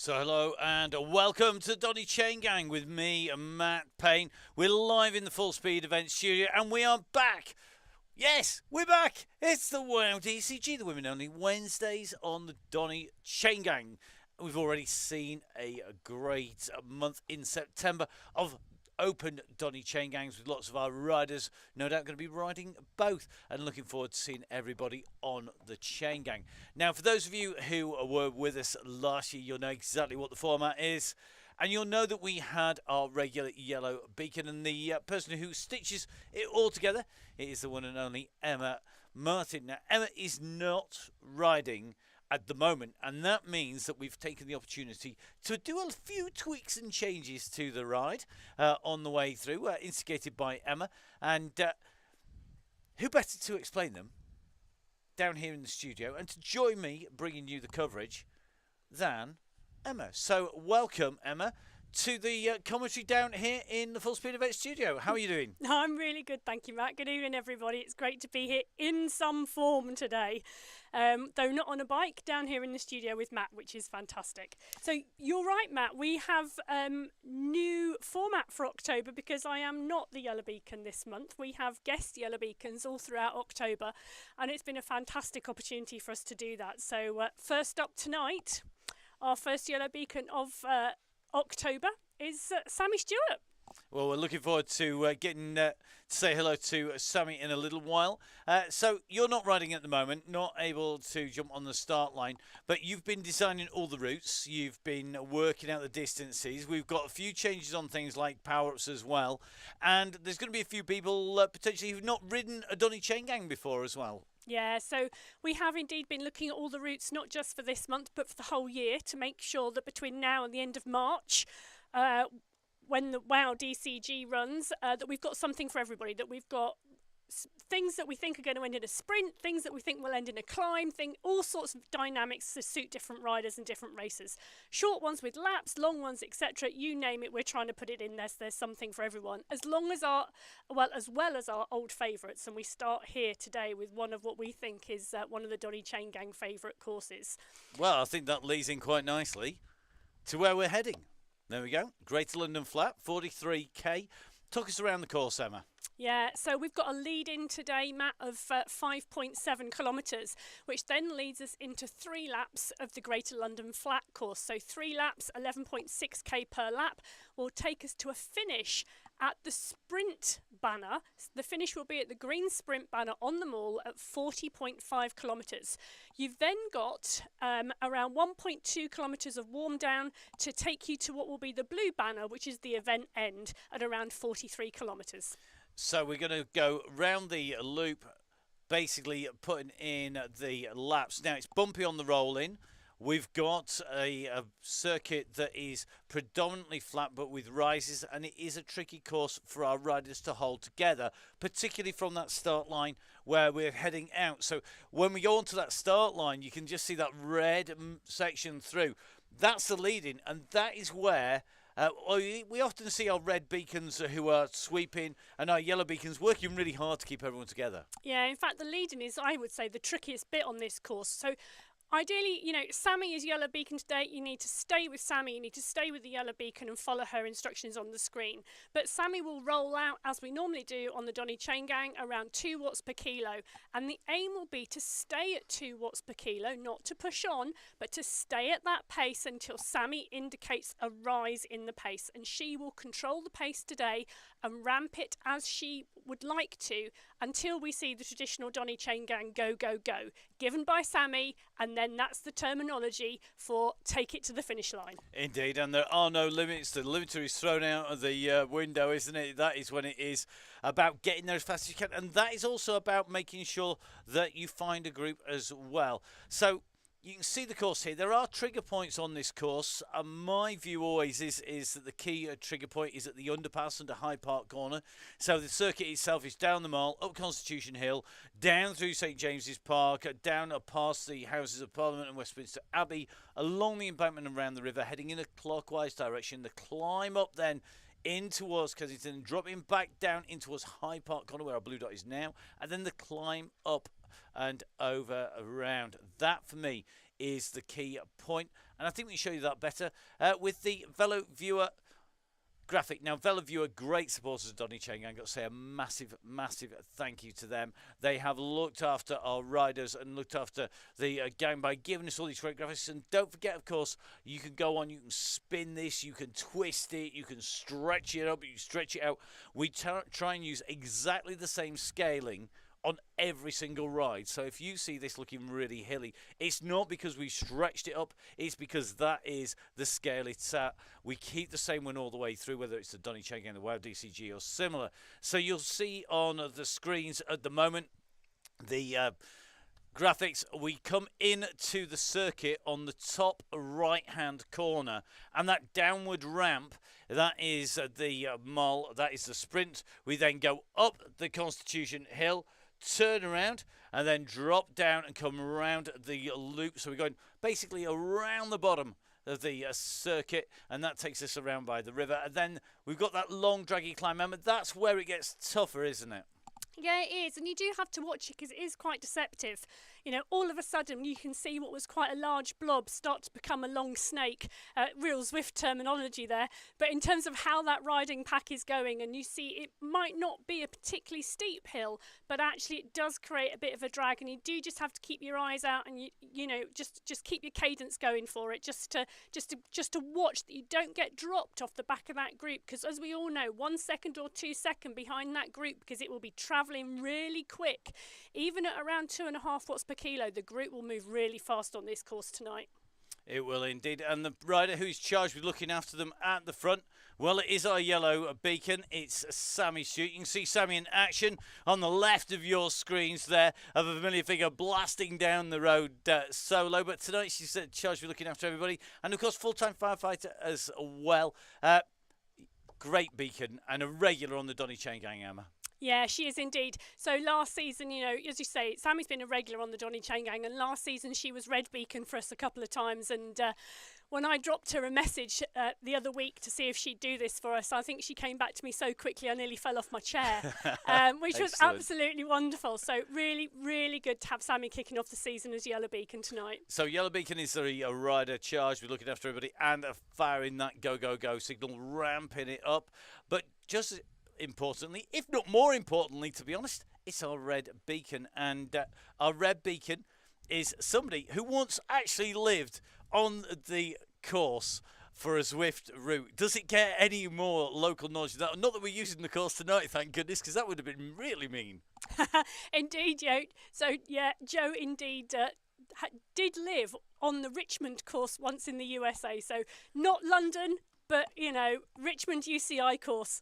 So hello and welcome to Donny Chaingang with me and Matt Payne. We're live in the Full Speed Event Studio and we are back. Yes, we're back. It's the WOW DCG, the Women Only Wednesdays on the Donny Chaingang. We've already seen a great month in September of open Donny Chaingangs with lots of our riders no doubt going to be riding both, and looking forward to seeing everybody on the Chaingang. Now, for those of you who were with us last year, you'll know exactly what the format is, and you'll know that we had our regular yellow beacon, and the person who stitches it all together is the one and only Emma Martin. Now, Emma is not riding at the moment, and that means that we've taken the opportunity to do a few tweaks and changes to the ride on the way through, instigated by Emma. And who better to explain them down here in the studio and to join me bringing you the coverage than Emma. So welcome, Emma, to the commentary down here in the Full Speed Event Studio. How are you doing? I'm really good, thank you, Matt. Good evening, everybody. It's great to be here in some form today, though not on a bike, down here in the studio with Matt, which is fantastic. So you're right, Matt. We have new format for October because I am not the Yellow Beacon this month. We have guest Yellow Beacons all throughout October, and it's been a fantastic opportunity for us to do that. So first up tonight, our first Yellow Beacon of October is Sammy Stewart. Well, we're looking forward to getting to say hello to Sammy in a little while. So you're not riding at the moment, not able to jump on the start line, but you've been designing all the routes. You've been working out the distances. We've got a few changes on things like power-ups as well. And there's going to be a few people potentially who've not ridden a Donny Chaingang before as well. Yeah, so we have indeed been looking at all the routes, not just for this month, but for the whole year, to make sure that between now and the end of March, when the WOW DCG runs, that we've got something for everybody, that we've got things that we think are going to end in a sprint, things that we think will end in a climb, all sorts of dynamics to suit different riders and different races. Short ones with laps, long ones, etc. You name it, we're trying to put it in there. So there's something for everyone, as well as our old favourites. And we start here today with one of what we think is one of the Donny Chaingang favourite courses. Well, I think that leads in quite nicely to where we're heading. There we go. Greater London Flat, 43k. Talk us around the course, Emma. Yeah, so we've got a lead in today, Matt, of 5.7 kilometres, which then leads us into 3 laps of the Greater London Flat course. So 3 laps, 11.6k per lap, will take us to a finish at the sprint banner. The finish will be at the green sprint banner on the mall at 40.5 kilometres. You've then got around 1.2 kilometres of warm down to take you to what will be the blue banner, which is the event end at around 43 kilometres. So we're going to go round the loop, basically putting in the laps. Now, it's bumpy on the roll-in. We've got a circuit that is predominantly flat but with rises, and it is a tricky course for our riders to hold together, particularly from that start line where we're heading out. So when we go onto that start line, you can just see that red section through. That's the lead-in, and that is where we often see our red beacons who are sweeping and our yellow beacons working really hard to keep everyone together. Yeah, in fact, the lead-in is, I would say, the trickiest bit on this course. So ideally, Sammy is yellow beacon today. You need to stay with Sammy. You need to stay with the yellow beacon and follow her instructions on the screen. But Sammy will roll out, as we normally do on the Donny Chaingang, around 2 watts per kilo. And the aim will be to stay at 2 watts per kilo, not to push on, but to stay at that pace until Sammy indicates a rise in the pace. And she will control the pace today and ramp it as she would like to until we see the traditional Donny Chaingang go, go, go, given by Sammy, and then that's the terminology for take it to the finish line. Indeed, and there are no limits. The limiter is thrown out of the window, isn't it? That is when it is about getting there as fast as you can, and that is also about making sure that you find a group as well. So you can see the course here. There are trigger points on this course. My view always is that the key trigger point is at the underpass under Hyde Park Corner. So the circuit itself is down the Mall, up Constitution Hill, down through St James's Park, down past the Houses of Parliament and Westminster Abbey, along the embankment and around the river, heading in a clockwise direction. The climb up then in towards Kensington, dropping back down in towards Hyde Park Corner, where our blue dot is now, and then the climb up and over around. That, for me, is the key point. And I think we can show you that better with the Velo Viewer graphic. Now, Velo Viewer, great supporters of Donny Chaingang. I've got to say a massive, massive thank you to them. They have looked after our riders and looked after the gang by giving us all these great graphics. And don't forget, of course, you can go on, you can spin this, you can twist it, you can stretch it up, you can stretch it out. We try and use exactly the same scaling on every single ride. So if you see this looking really hilly, it's not because we stretched it up, it's because that is the scale it's at. We keep the same one all the way through, whether it's the Donny Chaingang, the WOW DCG or similar. So you'll see on the screens at the moment the graphics. We come into the circuit on the top right hand corner, and that downward ramp, that is the mile, that is the sprint. We then go up the Constitution Hill, turn around, and then drop down and come around the loop. So we're going basically around the bottom of the circuit, and that takes us around by the river. And then we've got that long draggy climb. Remember, that's where it gets tougher, isn't it? Yeah, it is, and you do have to watch it because it is quite deceptive. You know, all of a sudden you can see what was quite a large blob start to become a long snake. Real Zwift terminology there. But in terms of how that riding pack is going, and you see it might not be a particularly steep hill, but actually it does create a bit of a drag, and you do just have to keep your eyes out, and you know just keep your cadence going for it, just to watch that you don't get dropped off the back of that group, because as we all know, 1 second or 2 seconds behind that group, because it will be travelling really quick. Even at around 2.5 watts per kilo, the group will move really fast on this course tonight. It will indeed. And the rider who's charged with looking after them at the front, well, it is our yellow beacon. It's Sammy Stewart. You can see Sammy in action on the left of your screens there, of a familiar figure blasting down the road solo. But tonight she's charged with looking after everybody. And, of course, full-time firefighter as well. Great beacon and a regular on the Donny Chaingang, Emma. Yeah, she is indeed. So last season, you know, as you say, Sammy's been a regular on the Donny Chaingang, and last season she was red beacon for us a couple of times. And when I dropped her a message the other week to see if she'd do this for us, I think she came back to me so quickly I nearly fell off my chair, which was absolutely wonderful. So really, really good to have Sammy kicking off the season as Yellow Beacon tonight. So Yellow Beacon is a rider charged with looking after everybody and firing that go, go, go signal, ramping it up. But just importantly, if not more importantly, to be honest, it's our red beacon. And our red beacon is somebody who once actually lived on the course for a Zwift route. Does it get any more local knowledge than that? Not that we're using the course tonight, thank goodness, because that would have been really mean. Indeed, Joe. So, yeah, Joe indeed did live on the Richmond course once in the USA. So, not London, but, you know, Richmond UCI course.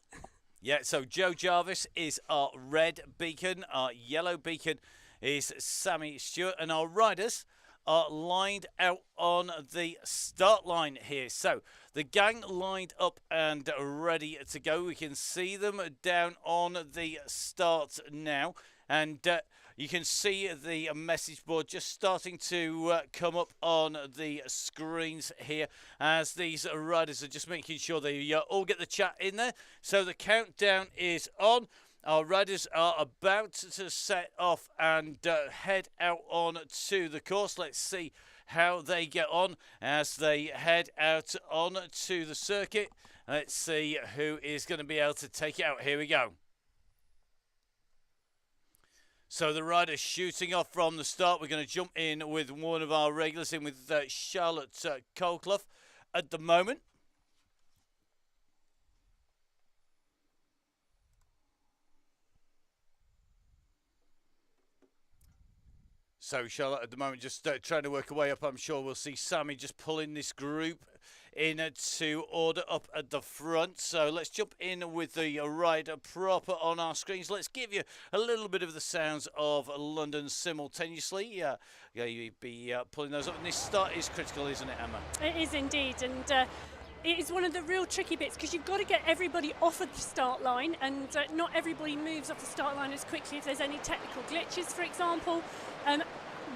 Yeah, so Joe Jarvis is our red beacon. Our yellow beacon is Sammy Stewart. And our riders are lined out on the start line here. So the gang lined up and ready to go. We can see them down on the start now. And you can see the message board just starting to come up on the screens here as these riders are just making sure they all get the chat in there. So the countdown is on. Our riders are about to set off and head out on to the course. Let's see how they get on as they head out on to the circuit. Let's see who is going to be able to take it out. Here we go. So the rider's shooting off from the start. We're going to jump in with one of our regulars, in with Charlotte Colclough at the moment. So Charlotte at the moment just trying to work her way up. I'm sure we'll see Sammy just pulling this group in to order up at the front. So let's jump in with the rider proper on our screens. Let's give you a little bit of the sounds of London simultaneously. Yeah, you'd be pulling those up. And this start is critical, isn't it, Emma? It is indeed. And it is one of the real tricky bits, because you've got to get everybody off of the start line, and not everybody moves off the start line as quickly if there's any technical glitches, for example.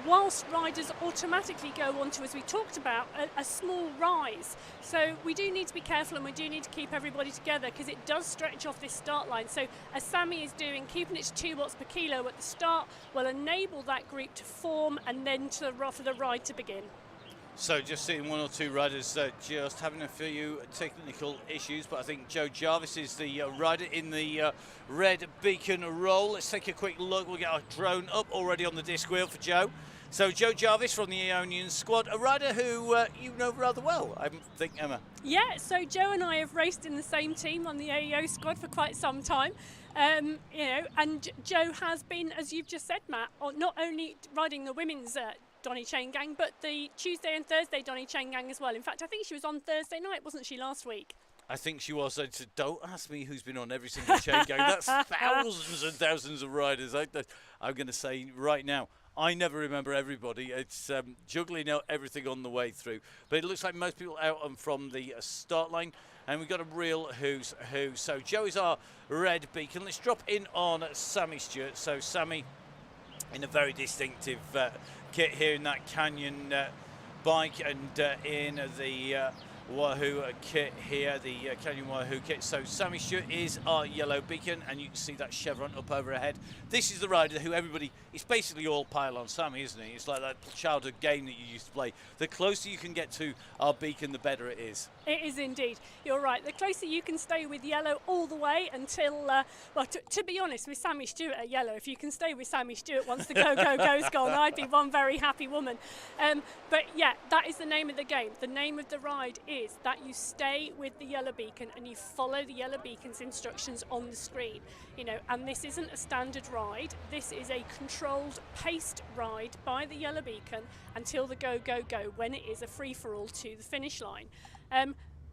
Whilst riders automatically go onto, as we talked about, a small rise. So we do need to be careful, and we do need to keep everybody together, because it does stretch off this start line. So as Sammy is doing, keeping it to 2 watts per kilo at the start will enable that group to form and then for the ride to begin. So just seeing one or two riders just having a few technical issues, but I think Joe Jarvis is the rider in the red beacon roll. Let's take a quick look. We'll get our drone up already on the disc wheel for Joe. So Joe Jarvis from the Aeonian squad, a rider who you know rather well, I think, Emma. Yeah, so Joe and I have raced in the same team on the AEO squad for quite some time. And Joe has been, as you've just said, Matt, not only riding the women's Donny Chaingang, but the Tuesday and Thursday Donny Chaingang as well. In fact, I think she was on Thursday night, wasn't she, last week? I think she was. Don't ask me who's been on every single Chaingang. That's thousands and thousands of riders. I'm going to say right now, I never remember everybody. It's juggling out everything on the way through. But it looks like most people out and from the start line. And we've got a real who's who. So Joe is our red beacon. Let's drop in on Sammy Stewart. So Sammy in a very distinctive kit here in that Canyon bike, and in the Wahoo kit here, the Canyon Wahoo kit. So Sammy Stewart is our yellow beacon, and you can see that chevron up over her head. This is the rider who everybody, it's basically all pile on Sammy, isn't it? It's like that childhood game that you used to play. The closer you can get to our beacon, the better it is. It is indeed. You're right. The closer you can stay with yellow all the way until, to be honest, with Sammy Stewart at yellow, if you can stay with Sammy Stewart once the go's gone, I'd be one very happy woman. But yeah, that is the name of the game. The name of the ride is that you stay with the yellow beacon and you follow the yellow beacon's instructions on the screen. And this isn't a standard ride. This is a controlled, paced ride by the yellow beacon until the go, when it is a free-for-all to the finish line.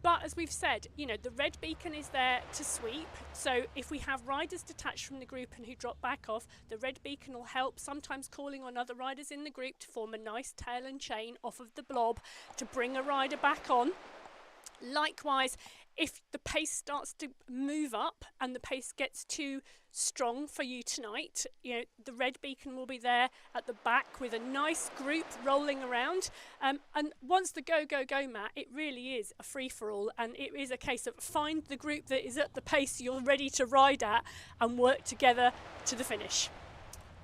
But as we've said, the red beacon is there to sweep. So if we have riders detached from the group and who drop back off, the red beacon will help, sometimes calling on other riders in the group to form a nice tail and chain off of the blob to bring a rider back on. Likewise, if the pace starts to move up and the pace gets too strong for you tonight, the red beacon will be there at the back with a nice group rolling around. And once the go, Matt, it really is a free-for-all, and it is a case of find the group that is at the pace you're ready to ride at and work together to the finish.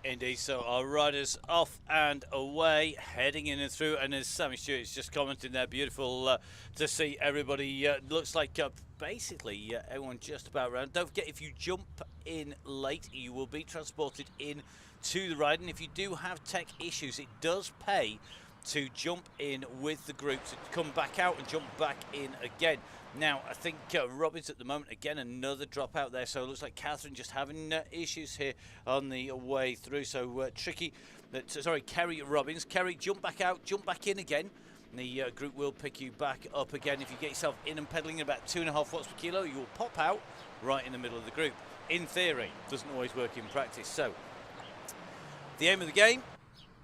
Indeed, so our riders off and away, heading in and through, and as Sammy Stewart is just commenting there, beautiful to see everybody. Looks like basically everyone just about around. Don't forget, if you jump in late, you will be transported in to the ride, and if you do have tech issues, it does pay to jump in with the group, to come back out and jump back in again. Now, I think Robbins at the moment, again, another drop out there. So it looks like Catherine just having issues here on the way through. So tricky. Kerry Robbins. Kerry, jump back out, jump back in again. And the group will pick you back up again. If you get yourself in and pedaling at about 2.5 watts per kilo, you will pop out right in the middle of the group. In theory, doesn't always work in practice. So the aim of the game,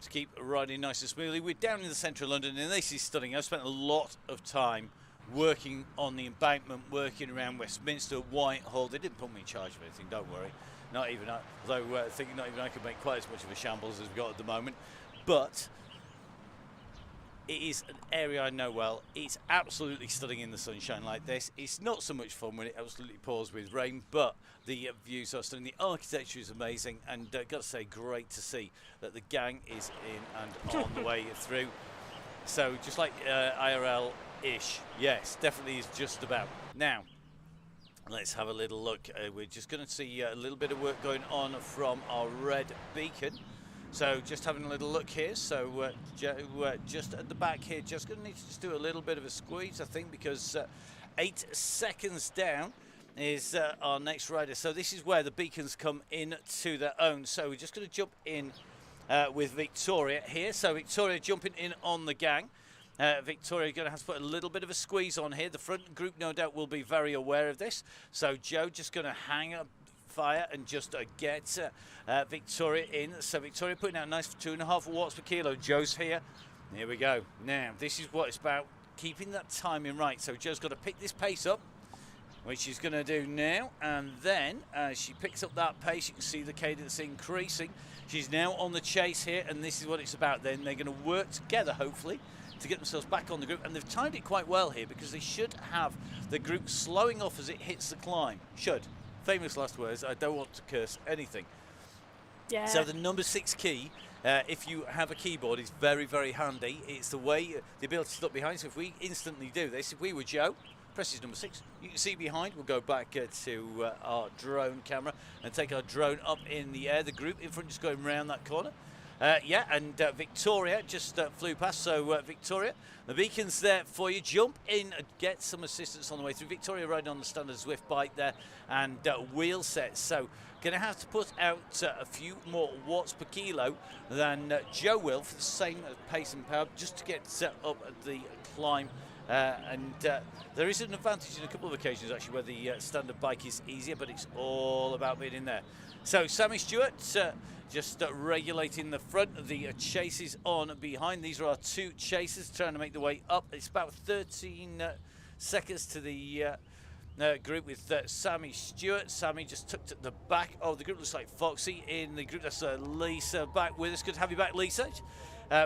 to keep riding nice and smoothly. We're down in the centre of London, and this is stunning. I've spent a lot of time working on the embankment, working around Westminster, Whitehall. They didn't put me in charge of anything, don't worry. Not even I, although I think not even I could make quite as much of a shambles as we've got at the moment. But it is an area I know well. It's absolutely stunning in the sunshine like this. It's not so much fun when it absolutely pours with rain, but the views are stunning. The architecture is amazing, and got to say, great to see that the gang is in and on the way through. So just like IRL-ish, yes, definitely is just about. Now, let's have a little look. We're just going to see a little bit of work going on from our red beacon. So just having a little look here. So just at the back here, just going to need to just do a little bit of a squeeze, I think, because 8 seconds down is our next rider. So this is where the beacons come in to their own. So we're just going to jump in with Victoria here. So Victoria jumping in on the gang. Victoria going to have to put a little bit of a squeeze on here. The front group no doubt will be very aware of this. So Joe just going to hang up fire and just get Victoria in. So Victoria putting out a nice 2.5 watts per kilo. Joe's here. Here we go. Now this is what it's about, keeping that timing right. So Joe's got to pick this pace up, which she's going to do now, and then as she picks up that pace, you can see the cadence increasing. She's now on the chase here, and this is what it's about. Then they're going to work together, hopefully, to get themselves back on the group, and they've timed it quite well here because they should have the group slowing off as it hits the climb. Should. Famous last words. I don't want to curse anything. Yeah. So the number 6 key If you have a keyboard, it's very, very handy. It's the ability to look behind. So if we instantly do this, if we were Joe, presses number 6, you can see behind. We'll go back to our drone camera and take our drone up in the air. The group in front just going round that corner. Victoria just flew past. So Victoria, the beacon's there for you. Jump in and get some assistance on the way through. Victoria riding on the standard Zwift bike there, and wheel sets. So going to have to put out a few more watts per kilo than Joe will for the same pace and power, just to get up at the climb. There is an advantage in a couple of occasions actually where the standard bike is easier, but it's all about being in there. So Sammy Stewart just regulating the front. The chases on behind. These are our 2 chasers trying to make their way up. It's about 13 seconds to the group with Sammy Stewart. Sammy just tucked at the back of the group. Looks like Foxy in the group. That's Lisa back with us. Good to have you back, Lisa.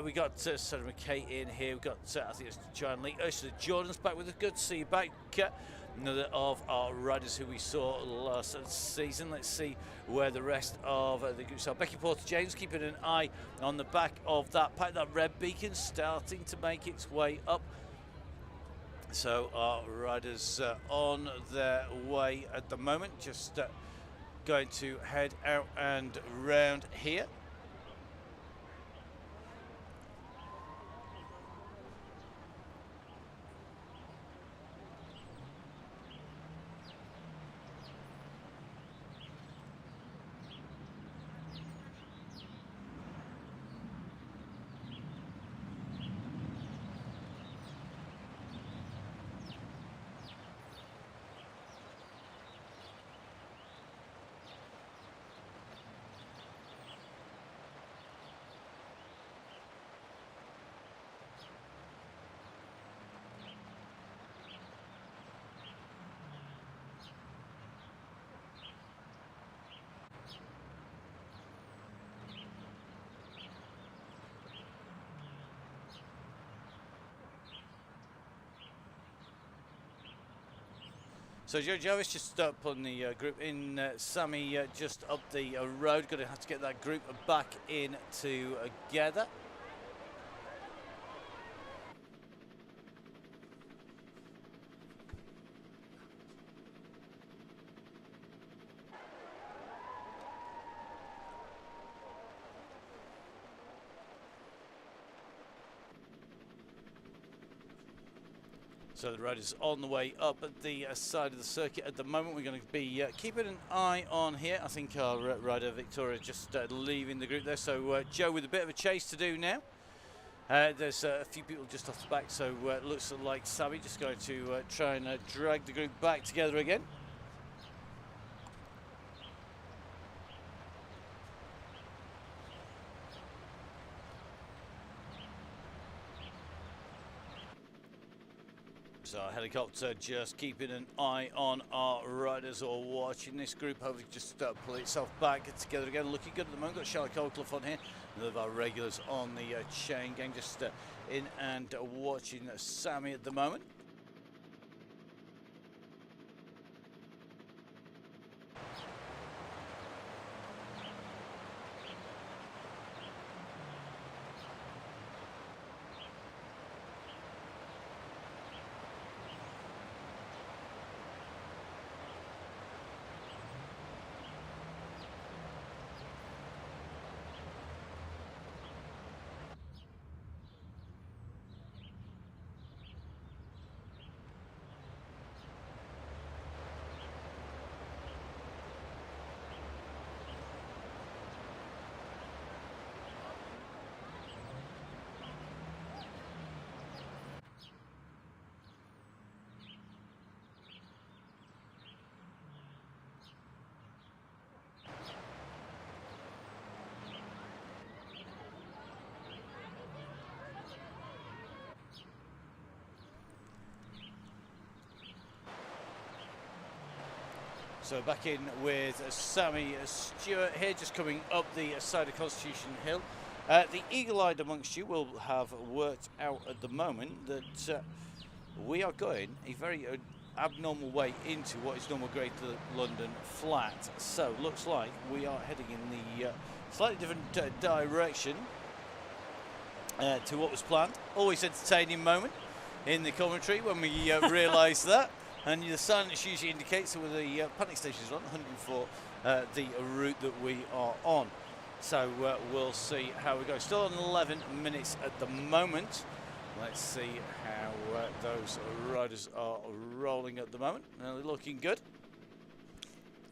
We got Sarah McKay in here. We've got, I think it's John Lee. Ursula Jordan's back with us. Good to see you back. Another of our riders who we saw last season. Let's see where the rest of the groups are. Becky Porter-James keeping an eye on the back of that pack. That red beacon starting to make its way up. So our riders on their way at the moment. Just going to head out and round here. So Joe Jarvis just putting the group in. Sammy just up the road. Going to have to get that group back in together. So the riders on the way up at the side of the circuit at the moment. We're going to be keeping an eye on here. I think our rider Victoria just leaving the group there. So Joe with a bit of a chase to do now. There's a few people just off the back, so it looks like Sammy just going to try and drag the group back together again. So our helicopter just keeping an eye on our riders or watching this group. Hopefully just pull itself back together again. Looking good at the moment. Got Charlotte Colclough on here. Another of our regulars on the Chaingang just in and watching Sammy at the moment. So back in with Sammy Stewart here, just coming up the side of Constitution Hill. The eagle-eyed amongst you will have worked out at the moment that we are going a very abnormal way into what is normal Greater London Flat. So looks like we are heading in the slightly different direction to what was planned. Always entertaining moment in the commentary when we realise that, and the silence usually indicates that the panic station is on 104 the route that we are on. So we'll see how we go. Still on 11 minutes at the moment. Let's see how those riders are rolling at the moment. They're looking good.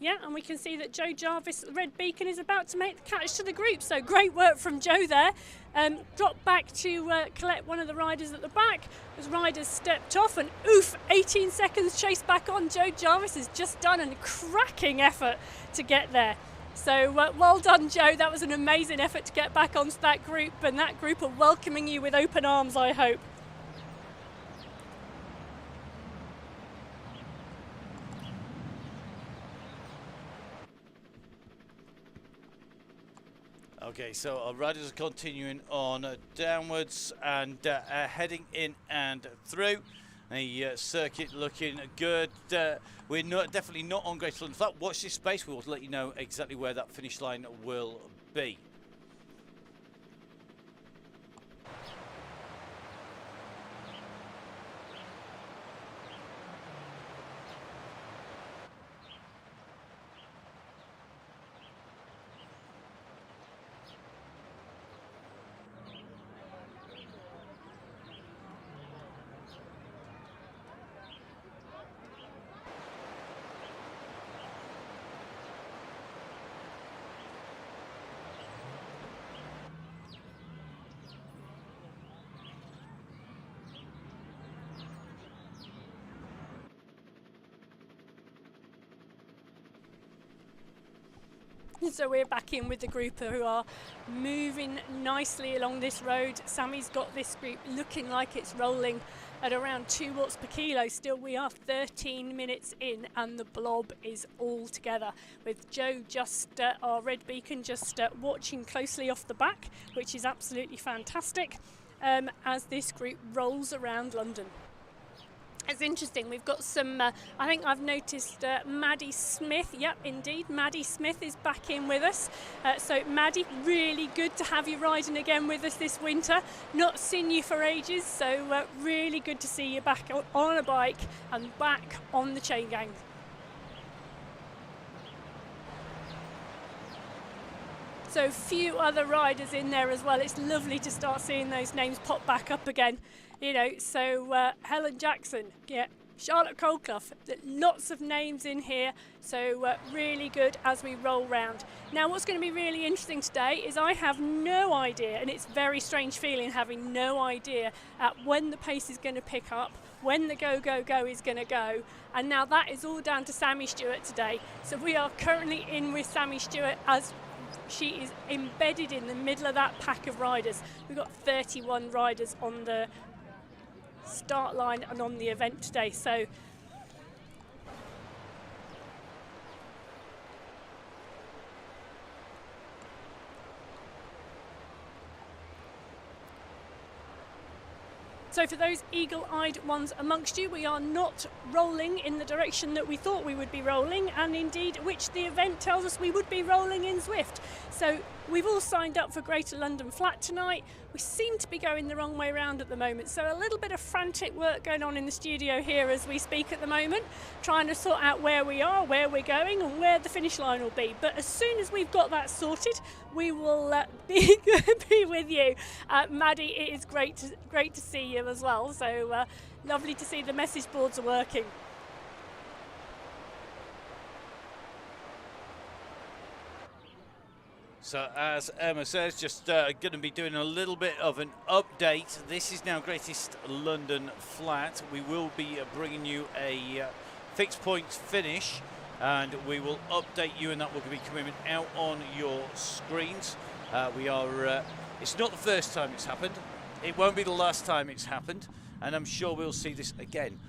Yeah, and we can see that Joe Jarvis, the red beacon, is about to make the catch to the group. So great work from Joe there. Dropped back to collect one of the riders at the back. As riders stepped off, and oof, 18 seconds chase back on. Joe Jarvis has just done a cracking effort to get there. So well done, Joe. That was an amazing effort to get back onto that group, and that group are welcoming you with open arms, I hope. Okay, so our riders are continuing on downwards and heading in and through. The circuit looking good. We're definitely not on Greater London Flat. Watch this space. We will let you know exactly where that finish line will be. So we're back in with the group who are moving nicely along this road. Sammy's got this group looking like it's rolling at around 2 watts per kilo. Still, we are 13 minutes in and the blob is all together, with Joe just, our red beacon, just watching closely off the back, which is absolutely fantastic as this group rolls around London. It's interesting, we've got some, I think I've noticed Maddie Smith. Yep, indeed, Maddie Smith is back in with us. So Maddie, really good to have you riding again with us this winter. Not seen you for ages, so really good to see you back on a bike and back on the Chaingang. So a few other riders in there as well. It's lovely to start seeing those names pop back up again. You know, so Helen Jackson, yeah, Charlotte Coldclough, lots of names in here, so really good as we roll round. Now what's going to be really interesting today is I have no idea, and it's a very strange feeling having no idea at when the pace is going to pick up, when the go, go, go is going to go, and now that is all down to Sammy Stewart today. So we are currently in with Sammy Stewart as she is embedded in the middle of that pack of riders. We've got 31 riders on the start line and on the event today, so for those eagle-eyed ones amongst you, we are not rolling in the direction that we thought we would be rolling, and indeed which the event tells us we would be rolling in Zwift. So we've all signed up for Greater London Flat tonight. We seem to be going the wrong way around at the moment, so a little bit of frantic work going on in the studio here as we speak at the moment, trying to sort out where we are, where we're going and where the finish line will be. But as soon as we've got that sorted, we will be with you. Maddie, it is great to see you as well, so lovely to see the message boards are working. So as Emma says, just going to be doing a little bit of an update. This is now Greatest London Flat. We will be bringing you a fixed points finish, and we will update you, and that will be coming out on your screens. It's not the first time it's happened. It won't be the last time it's happened, and I'm sure we'll see this again.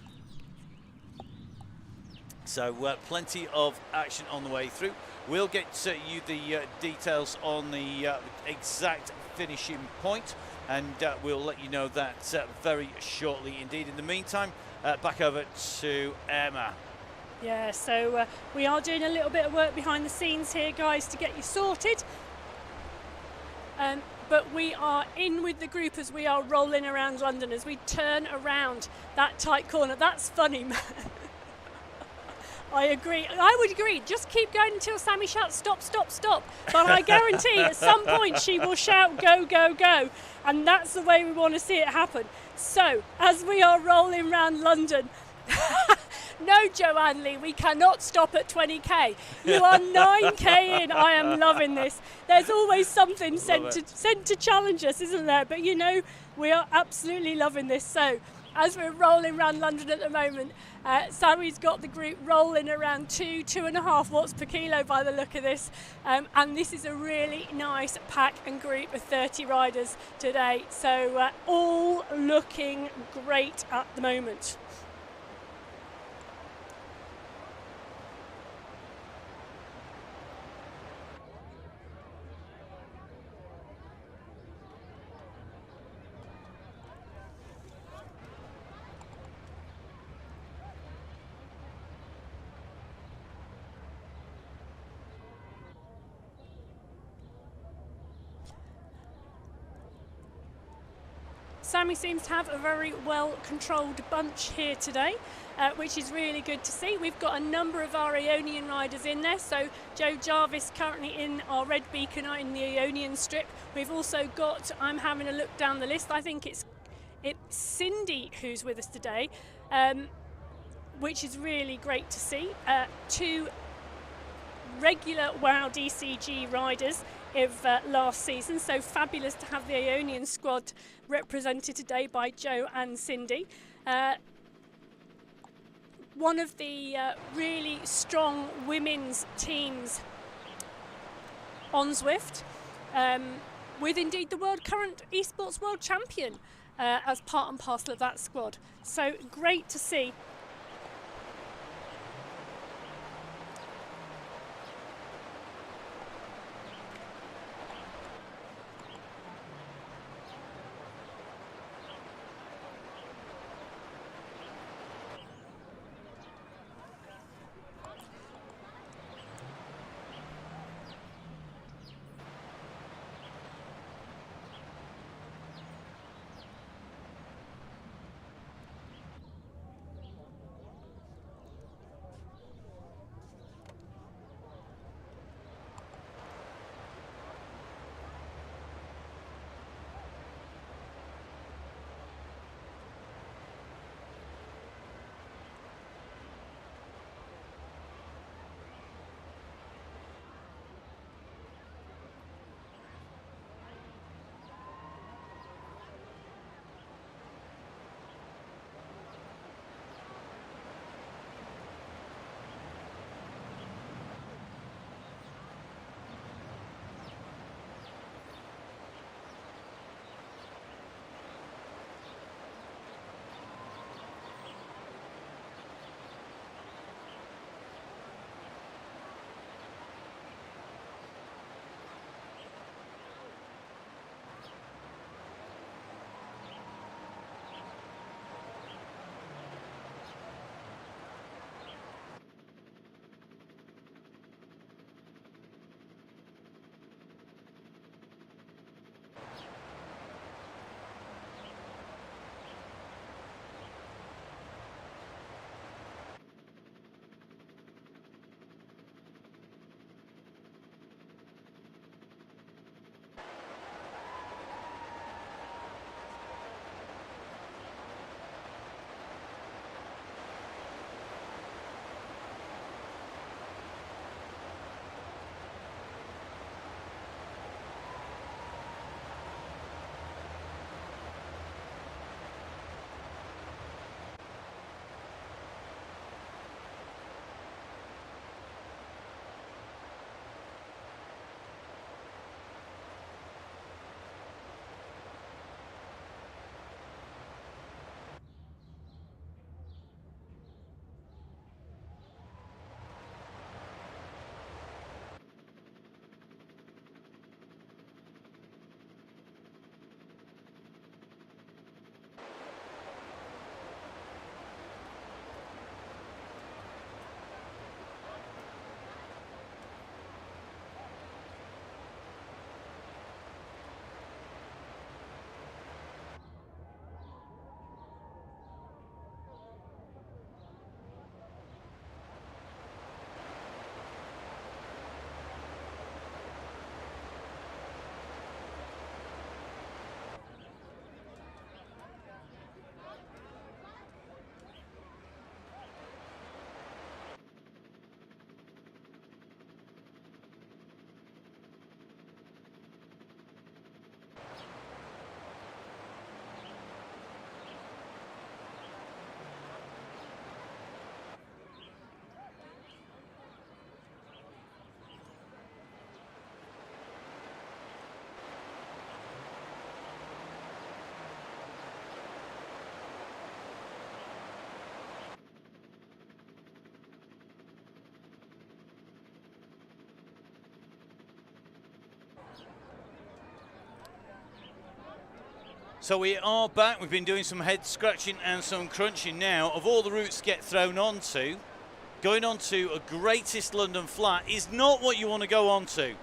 So plenty of action on the way through. We'll get you the details on the exact finishing point, and we'll let you know that very shortly indeed. In the meantime, back over to Emma. Yeah, so we are doing a little bit of work behind the scenes here, guys, to get you sorted. But we are in with the group as we are rolling around London, as we turn around that tight corner. That's funny, man. I agree. I would agree. Just keep going until Sammy shouts, stop, stop, stop. But I guarantee at some point she will shout, go, go, go. And that's the way we want to see it happen. So, as we are rolling around London... No, Joanne Lee, we cannot stop at 20k. You are 9k in. I am loving this. There's always something sent to challenge us, isn't there? But you know, we are absolutely loving this. So, as we're rolling around London at the moment, Sammy's got the group rolling around 2.5 watts per kilo by the look of this. And this is a really nice pack and group of 30 riders today. So, all looking great at the moment. Sammy seems to have a very well controlled bunch here today, which is really good to see. We've got a number of our Ionian riders in there. So Joe Jarvis currently in our red beacon in the Ionian strip. We've also got, I'm having a look down the list, I think it's Cindy who's with us today, which is really great to see. 2 regular WOW DCG riders of last season, so fabulous to have the Ionian squad represented today by Joe and Cindy. One of the really strong women's teams on Zwift, with indeed the current esports world champion as part and parcel of that squad. So great to see. So we are back. We've been doing some head scratching and some crunching now. Of all the routes to get thrown onto, going onto a greatest London flat is not what you want to go onto.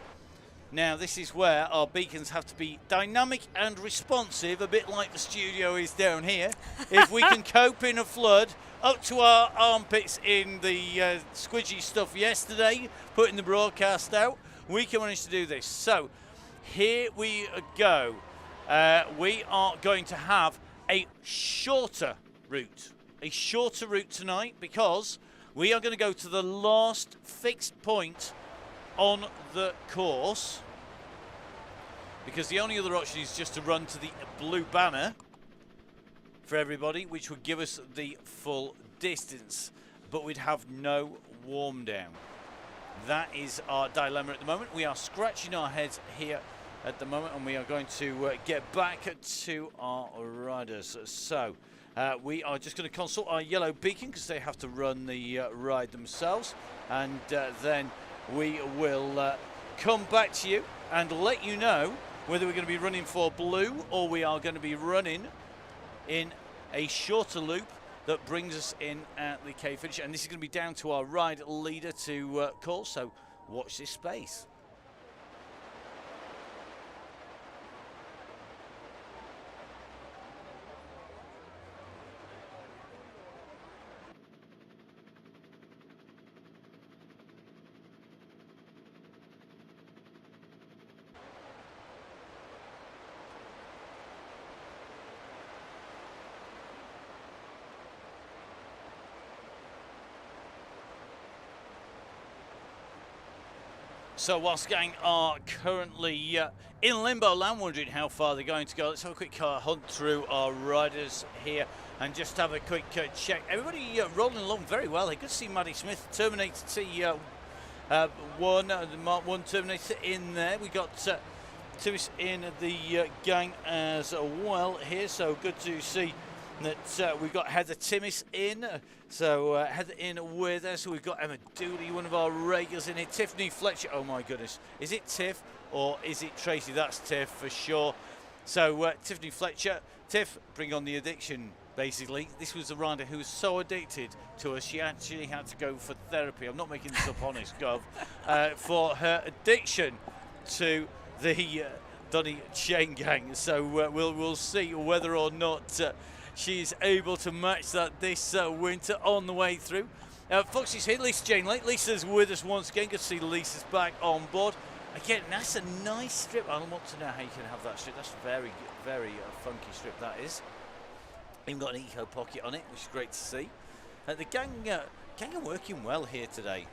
Now this is where our beacons have to be dynamic and responsive, a bit like the studio is down here. If we can cope in a flood, up to our armpits in the squidgy stuff yesterday, putting the broadcast out, we can manage to do this. So here we go. We are going to have a shorter route tonight because we are going to go to the last fixed point on the course, because the only other option is just to run to the blue banner for everybody, which would give us the full distance, but we'd have no warm down. That is our dilemma at the moment. We are scratching our heads here at the moment, and we are going to get back to our riders. So we are just going to consult our yellow beacon because they have to run the ride themselves, and then we will come back to you and let you know whether we're going to be running for blue or we are going to be running in a shorter loop that brings us in at the K finish. And this is going to be down to our ride leader to call, so watch this space. So whilst gang are currently in limbo land, wondering how far they're going to go, let's have a quick hunt through our riders here and just have a quick check. Everybody rolling along very well. Good to see Maddie Smith, Terminator T1, the Mark 1 Terminator in there. We got Timis in the gang as well here, so good to see that we've got Heather Timmis in. So Heather in with us. We've got Emma Dooley, one of our regulars in here. Tiffany Fletcher. Oh my goodness. Is it Tiff or is it Tracy? That's Tiff for sure. So Tiffany Fletcher. Tiff, bring on the addiction, basically. This was a rider who was so addicted to us, she actually had to go for therapy. I'm not making this up, honest, Gov. For her addiction to the Donny Chaingang. So we'll see whether or not she's able to match that this winter on the way through. Foxy's here, Lisa Jane Lake. Lisa's with us once again. Good to see Lisa's back on board. Again, that's a nice strip. I want to know how you can have that strip. That's a very, very funky strip, that is. Even got an eco pocket on it, which is great to see. The gang are working well here today.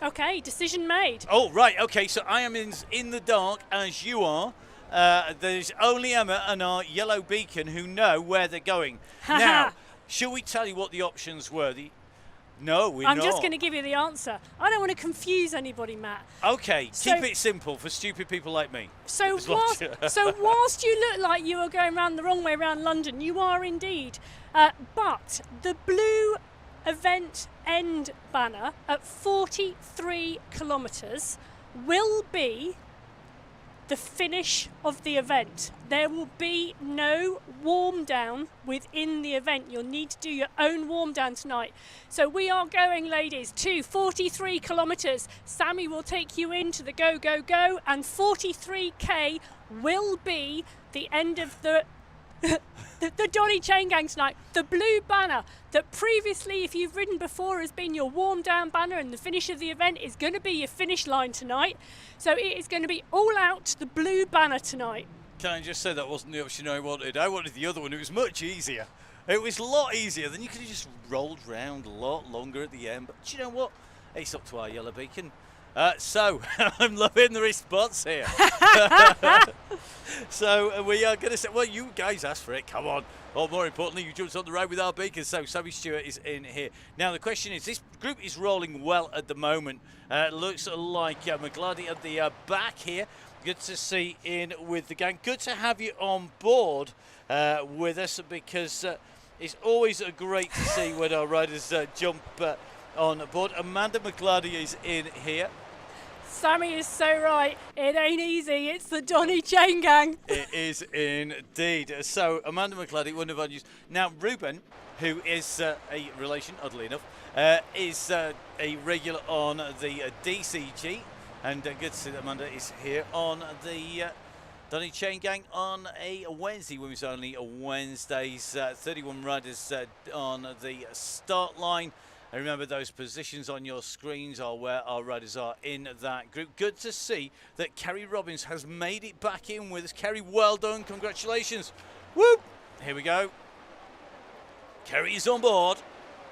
Okay, decision made. Oh, right, okay, so I am in the dark as you are. There's only Emma and our yellow beacon who know where they're going. Now, shall we tell you what the options were? No, we're not. I'm just going to give you the answer. I don't want to confuse anybody, Matt. Okay, keep it simple for stupid people like me. So whilst you look like you are going round the wrong way around London, you are indeed. But the blue event end banner at 43 kilometres will be the finish of the event. There will be no warm down within the event. You'll need to do your own warm down tonight. So we are going, ladies, to 43 kilometres. Sammy will take you into the go, go, go, and 43k will be the end of the the Donny Chaingang tonight. The blue banner that previously, if you've ridden before, has been your warm down banner, and the finish of the event is going to be your finish line tonight. So it is going to be all out the blue banner tonight. Can I just say that wasn't the option I wanted? I wanted the other one. It was much easier. It was a lot easier. Then you could have just rolled round a lot longer at the end. But do you know what? It's up to our yellow beacon. So I'm loving the response here. So we are going to say, well, you guys asked for it. Come on. Or more importantly, you jumped on the ride with our beacon. So Sammy Stewart is in here. Now the question is, this group is rolling well at the moment. Looks like McGlady at the back here. Good to see in with the gang. Good to have you on board with us, because it's always great to see when our riders jump on board. Amanda McGlady is in here. Sammy is so right. It ain't easy. It's the Donny Chaingang. It is indeed. So, Amanda McCladdy, one of our news. Now, Ruben, who is a relation, oddly enough, is a regular on the DCG. And good to see that Amanda is here on the Donny Chaingang on a Wednesday, women's only Wednesdays. 31 riders on the start line. And remember, those positions on your screens are where our riders are in that group. Good to see that Kerry Robbins has made it back in with us. Kerry, well done. Congratulations. Whoop! Here we go. Kerry is on board,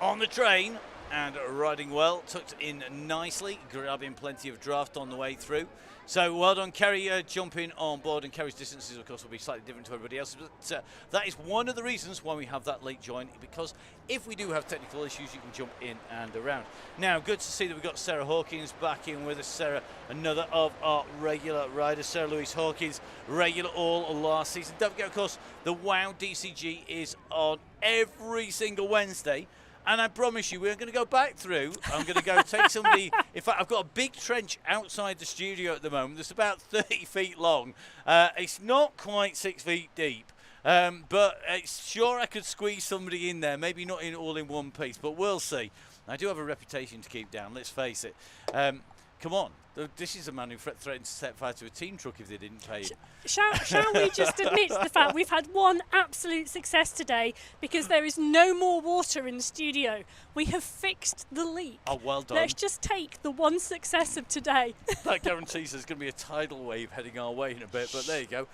on the train, and riding well. Tucked in nicely, grabbing plenty of draft on the way through. So well done, Kerry, jumping on board. And Kerry's distances, of course, will be slightly different to everybody else. But that is one of the reasons why we have that late join, because if we do have technical issues, you can jump in and around. Now, good to see that we've got Sarah Hawkins back in with us. Sarah, another of our regular riders. Sarah Louise Hawkins, regular all last season. Don't forget, of course, the WOW DCG is on every single Wednesday. And I promise you, we're going to go back through. I'm going to go take somebody. In fact, I've got a big trench outside the studio at the moment. It's about 30 feet long. It's not quite 6 feet deep. But it's sure I could squeeze somebody in there. Maybe not all in one piece, but we'll see. I do have a reputation to keep down, let's face it. Come on. This is a man who threatened to set fire to a team truck if they didn't pay him. Shall we just admit the fact we've had one absolute success today because there is no more water in the studio. We have fixed the leak. Oh, well done. Let's just take the one success of today. That guarantees there's going to be a tidal wave heading our way in a bit, but there you go.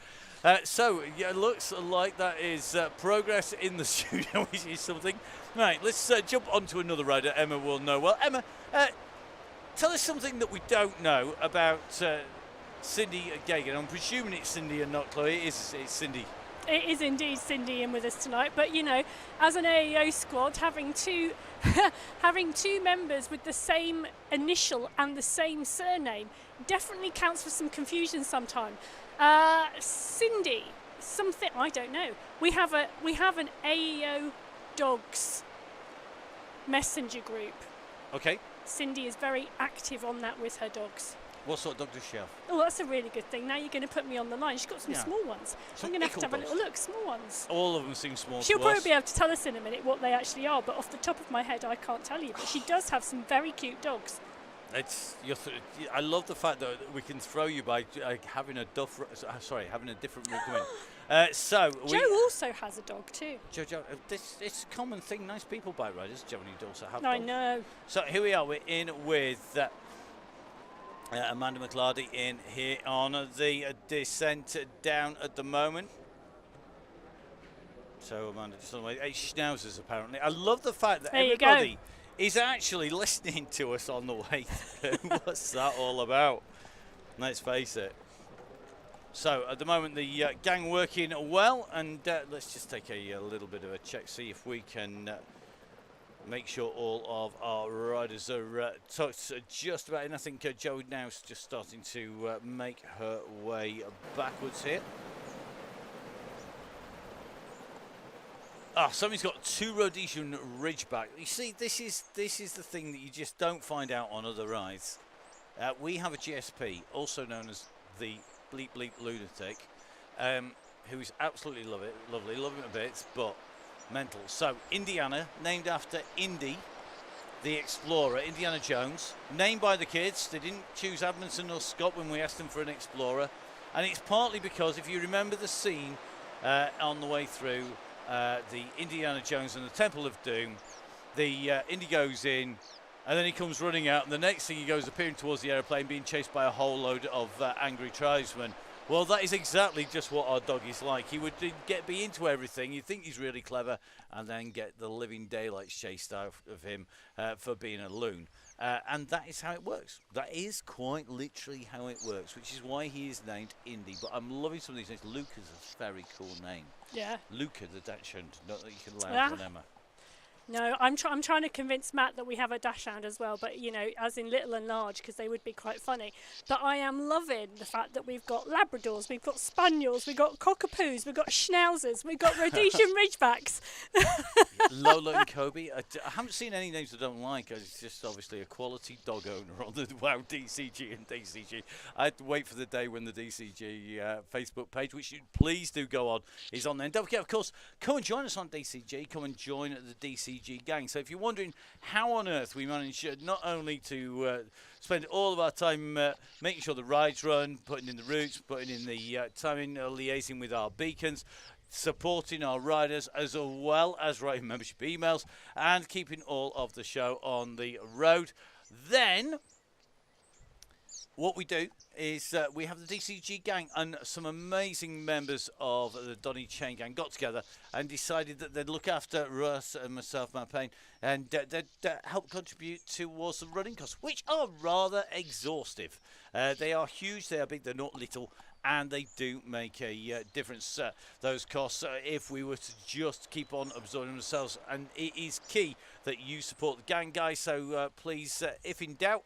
So, yeah, it looks like that is progress in the studio, which is something. Right, let's jump on to another rider Emma will know well. Emma, tell us something that we don't know about Cindy Gagan. I'm presuming it's Cindy and not Chloe. It's Cindy. It is indeed Cindy in with us tonight. But, you know, as an AEO squad, having two members with the same initial and the same surname definitely counts for some confusion sometime. Cindy, something, I don't know. We have an AEO dogs messenger group. Okay. Cindy is very active on that with her dogs. What sort of dog does she have? Oh, that's a really good thing. Now you're going to put me on the line. She's got some small ones. Some I'm going to have a dogs. little look. Small ones. All of them seem small. She'll probably be able to tell us in a minute what they actually are, but off the top of my head, I can't tell you. But she does have some very cute dogs. I love the fact that we can throw you by having a having a different route to win. Joe also has a dog too. Joe, it's a common thing. Nice people bike riders. Joe and you also have I dogs. know. So here we are. We're in with Amanda McClarty in here on the descent down at the moment. So Amanda just on the way. 8 schnauzers apparently. I love the fact that everybody is actually listening to us on the way through. What's that all about? Let's face it. So at the moment the gang working well, and let's just take a little bit of a check, see if we can make sure all of our riders are tucked just about in. I think Jo now's just starting to make her way backwards here. Somebody's got 2 Rhodesian Ridgeback. You see, this is the thing that you just don't find out on other rides. We have a GSP, also known as the Bleep Bleep Lunatic, who is absolutely lovely, love him a bit, but mental. So, Indiana, named after Indy, the explorer, Indiana Jones, named by the kids. They didn't choose Admonson or Scott when we asked them for an explorer. And it's partly because, if you remember the scene on the way through, the Indiana Jones and the Temple of Doom, the Indy goes in and then he comes running out, and the next thing he goes appearing towards the aeroplane being chased by a whole load of angry tribesmen. Well, that is exactly just what our dog is like. He would be into everything. You think he's really clever, and then get the living daylights chased out of him for being a loon. And that is how it works. That is quite literally how it works, which is why he is named Indy. But I'm loving some of these names. Luca's a very cool name. Yeah. Luca the Dachshund. Not that you can allow for an Emma. No, I'm trying to convince Matt that we have a dachshund as well, but as in little and large, because they would be quite funny. But I am loving the fact that we've got Labradors, we've got Spaniels, we've got Cockapoos, we've got Schnauzers, we've got Rhodesian Ridgebacks. Lola and Kobe. I haven't seen any names I don't like. It's just obviously a quality dog owner on the WoW DCG and DCG. I had to wait for the day when the DCG Facebook page, which you please do go on, is on there. And don't forget, of course, come and join us on DCG. Come and join the DCG gang. So if you're wondering how on earth we manage not only to spend all of our time making sure the rides run, putting in the routes, putting in the timing, liaising with our beacons, supporting our riders, as well as writing membership emails and keeping all of the show on the road, then what we do is we have the DCG gang, and some amazing members of the Donny Chaingang got together and decided that they'd look after Russ and myself, Matt Payne, and they'd help contribute towards the running costs, which are rather exhaustive. They are huge, they are big, they're not little, and they do make a difference, those costs, if we were to just keep on absorbing themselves. And it is key that you support the gang, guys, so please, if in doubt,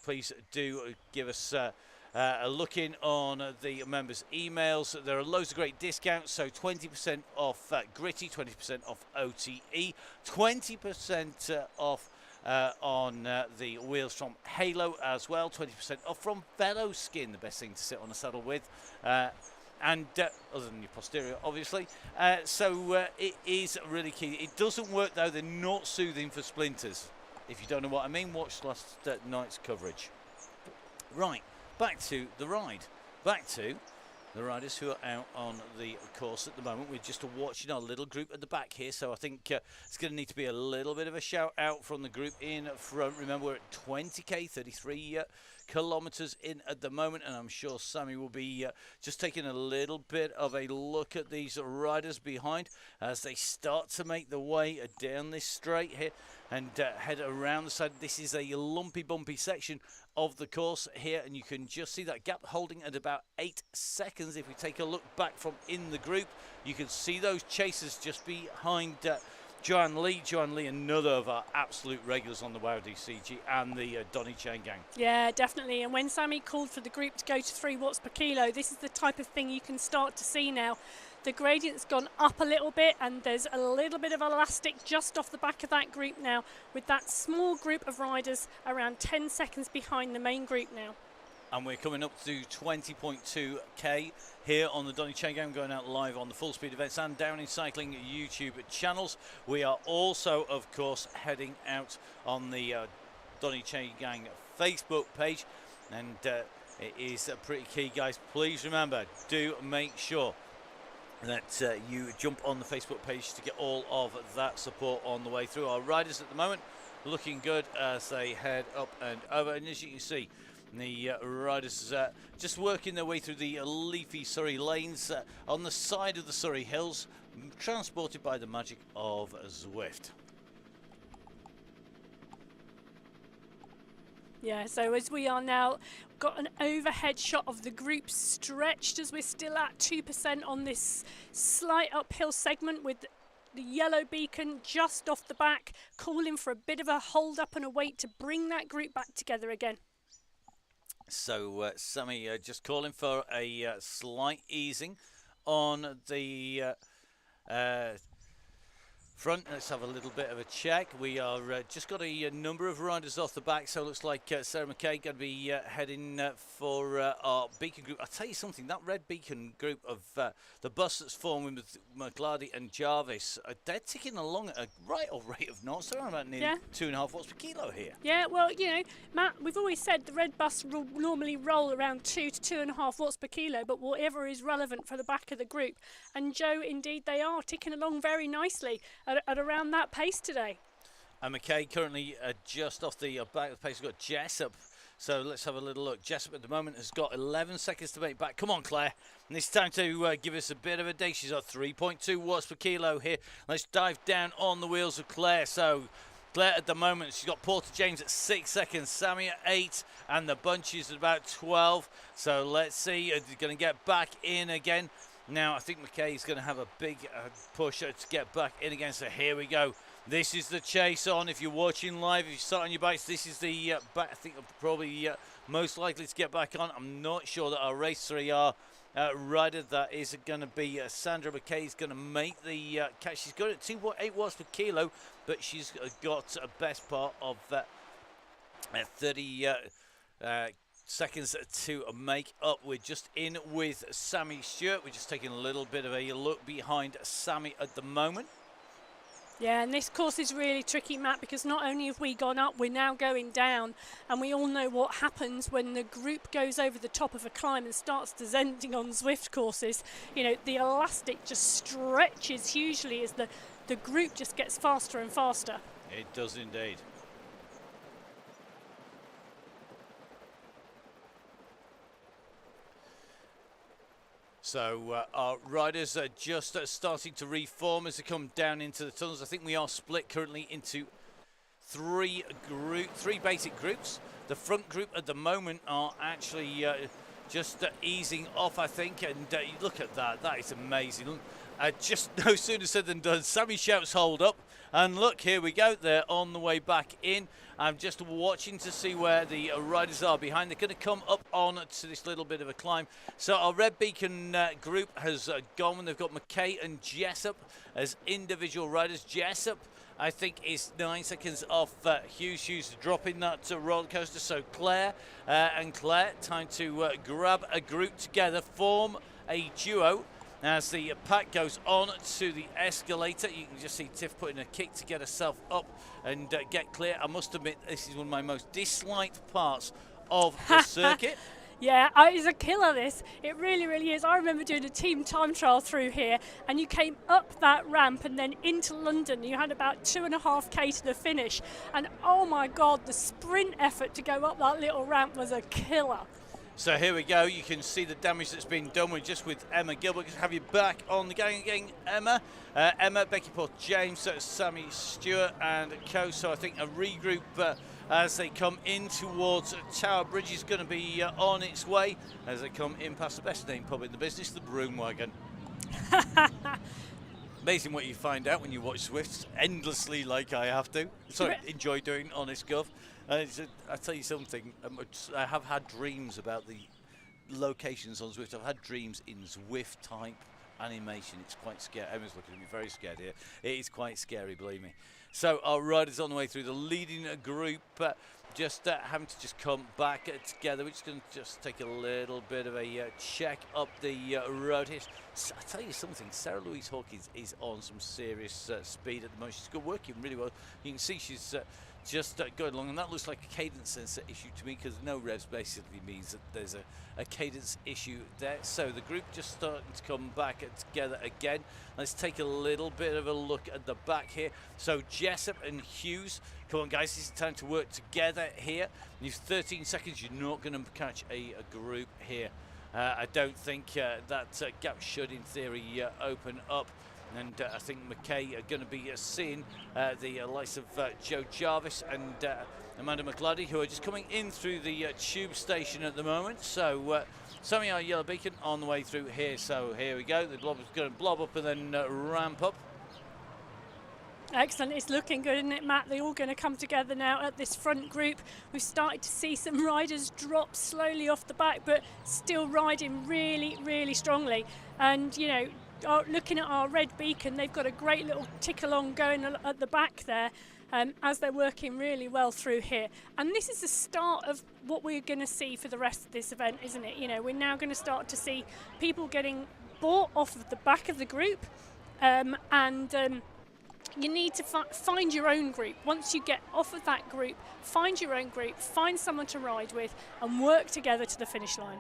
please do give us a look in on the members' emails. There are loads of great discounts, so 20% off Gritty, 20% off OTE, 20% off on the wheels from Halo as well, 20% off from Velo Skin, the best thing to sit on a saddle with, and other than your posterior, obviously. So it is really key. It doesn't work though, they're not soothing for splinters. If you don't know what I mean, watch last night's coverage. Right, back to the ride. Back to the riders who are out on the course at the moment. We're just watching our little group at the back here, so I think it's going to need to be a little bit of a shout out from the group in front. Remember, we're at 20k, 33 kilometres in at the moment, and I'm sure Sammy will be just taking a little bit of a look at these riders behind as they start to make the way down this straight here and head around the side. This is a lumpy, bumpy section of the course here, and you can just see that gap holding at about 8 seconds. If we take a look back from in the group, you can see those chasers just behind Joanne Lee. Joanne Lee, another of our absolute regulars on the WoW DCG and the Donny Chaingang. Yeah, definitely. And when Sammy called for the group to go to 3 watts per kilo, this is the type of thing you can start to see now. The gradient's gone up a little bit, and there's a little bit of elastic just off the back of that group now, with that small group of riders around 10 seconds behind the main group now. And we're coming up to 20.2k here on the Donny Chaingang, going out live on the Full Speed Events and Downing Cycling YouTube channels. We are also, of course, heading out on the Donny Chaingang Facebook page, and it is pretty key, guys. Please remember, do make sure that you jump on the Facebook page to get all of that support on the way through. Our riders at the moment looking good as they head up and over, and as you can see, the riders just working their way through the leafy Surrey lanes on the side of the Surrey Hills, transported by the magic of Zwift. Yeah, so as we are now got an overhead shot of the group stretched as we're still at 2% on this slight uphill segment, with the yellow beacon just off the back, calling for a bit of a hold up and a wait to bring that group back together again. So Sammy just calling for a slight easing on the front. Let's have a little bit of a check. We are just got a number of riders off the back, so it looks like Sarah McKay going to be heading for our beacon group. I'll tell you something, that red beacon group of the bus that's forming with McGlardy and Jarvis, they're ticking along at a right old rate of knots. They're on about nearly 2.5 watts per kilo here. Yeah, well, Matt, we've always said the red bus will normally roll around 2 to 2.5 watts per kilo, but whatever is relevant for the back of the group. And Joe, indeed, they are ticking along very nicely at around that pace today. And McKay currently just off the back of the pace. We've got Jessup, so let's have a little look. Jessup at the moment has got 11 seconds to make back. Come on, Claire, and it's time to give us a bit of a day. She's at 3.2 watts per kilo here. Let's dive down on the wheels of Claire. So Claire at the moment, she's got Porter James at 6 seconds, Sammy at 8, and the bunch is at about 12. So let's see, they're going to get back in again. Now, I think McKay is going to have a big push to get back in again. So here we go. This is the chase on. If you're watching live, if you start on your bikes, this is the back. I think I'm probably most likely to get back on. I'm not sure that our race 3R rider, that is going to be Sandra McKay, is going to make the catch. She's got it 2.8 watts per kilo, but she's got a best part of 30 seconds to make up. We're just in with Sammy Stewart. We're just taking a little bit of a look behind Sammy at the moment. Yeah, and this course is really tricky, Matt, because not only have we gone up, we're now going down, and we all know what happens when the group goes over the top of a climb and starts descending on Zwift courses. You know, the elastic just stretches hugely as the group just gets faster and faster. It does indeed. So our riders are just starting to reform as they come down into the tunnels. I think we are split currently into three basic groups. The front group at the moment are actually just easing off, I think, and look at that. That is amazing. Just no sooner said than done. Sammy shouts hold up, and look, here we go. They're on the way back in. I'm just watching to see where the riders are behind. They're going to come up on to this little bit of a climb. So our Red Beacon group has gone. They've got McKay and Jessup as individual riders. Jessup, I think, is 9 seconds off Hughes. Hughes dropping that roller coaster. So Claire and Claire, time to grab a group together, form a duo. As the pack goes on to the escalator, you can just see Tiff putting a kick to get herself up and get clear. I must admit, this is one of my most disliked parts of the circuit. Yeah, it's a killer, this. It really, really is. I remember doing a team time trial through here, and you came up that ramp and then into London. You had about 2.5k to the finish. And oh my God, the sprint effort to go up that little ramp was a killer. So here we go. You can see the damage that's been done. We're just with Emma Gilbert. Good to have you back on the gang again, Emma. Emma, Becky Porter James, Sammy Stewart and co. So I think a regroup as they come in towards Tower Bridge is going to be on its way as they come in past the best named pub in the business, the Broom Wagon. Amazing what you find out when you watch Zwift endlessly like I have to. So enjoy doing Honest Gov. I'll tell you something, I have had dreams about the locations on Zwift. I've had dreams in Zwift type animation. It's quite scary. Emma's looking at me very scared here. It is quite scary, believe me. So our riders on the way through the leading group, just having to just come back together. We're just going to just take a little bit of a check up the road here. So I'll tell you something, Sarah Louise Hawkins is on some serious speed at the moment. She's working really well. You can see she's just going along, and that looks like a cadence sensor issue to me, because no revs basically means that there's a cadence issue there. So the group just starting to come back together again. Let's take a little bit of a look at the back here. So Jessup and Hughes, come on guys, this is time to work together here. You've 13 seconds, you're not going to catch a group here. I don't think that gap should in theory open up. And I think McKay are going to be seeing the likes of Joe Jarvis and Amanda McLady, who are just coming in through the tube station at the moment. So Sammy our Yellow Beacon on the way through here. So here we go. The blob is going to blob up and then ramp up. Excellent. It's looking good, isn't it, Matt? They're all going to come together now at this front group. We've started to see some riders drop slowly off the back, but still riding really, really strongly. And, you know, looking at our Red Beacon, they've got a great little tick along going at the back there as they're working really well through here. And this is the start of what we're going to see for the rest of this event, isn't it? You know, we're now going to start to see people getting bought off of the back of the group, you need to find your own group. Once you get off of that group, find your own group, find someone to ride with, and work together to the finish line.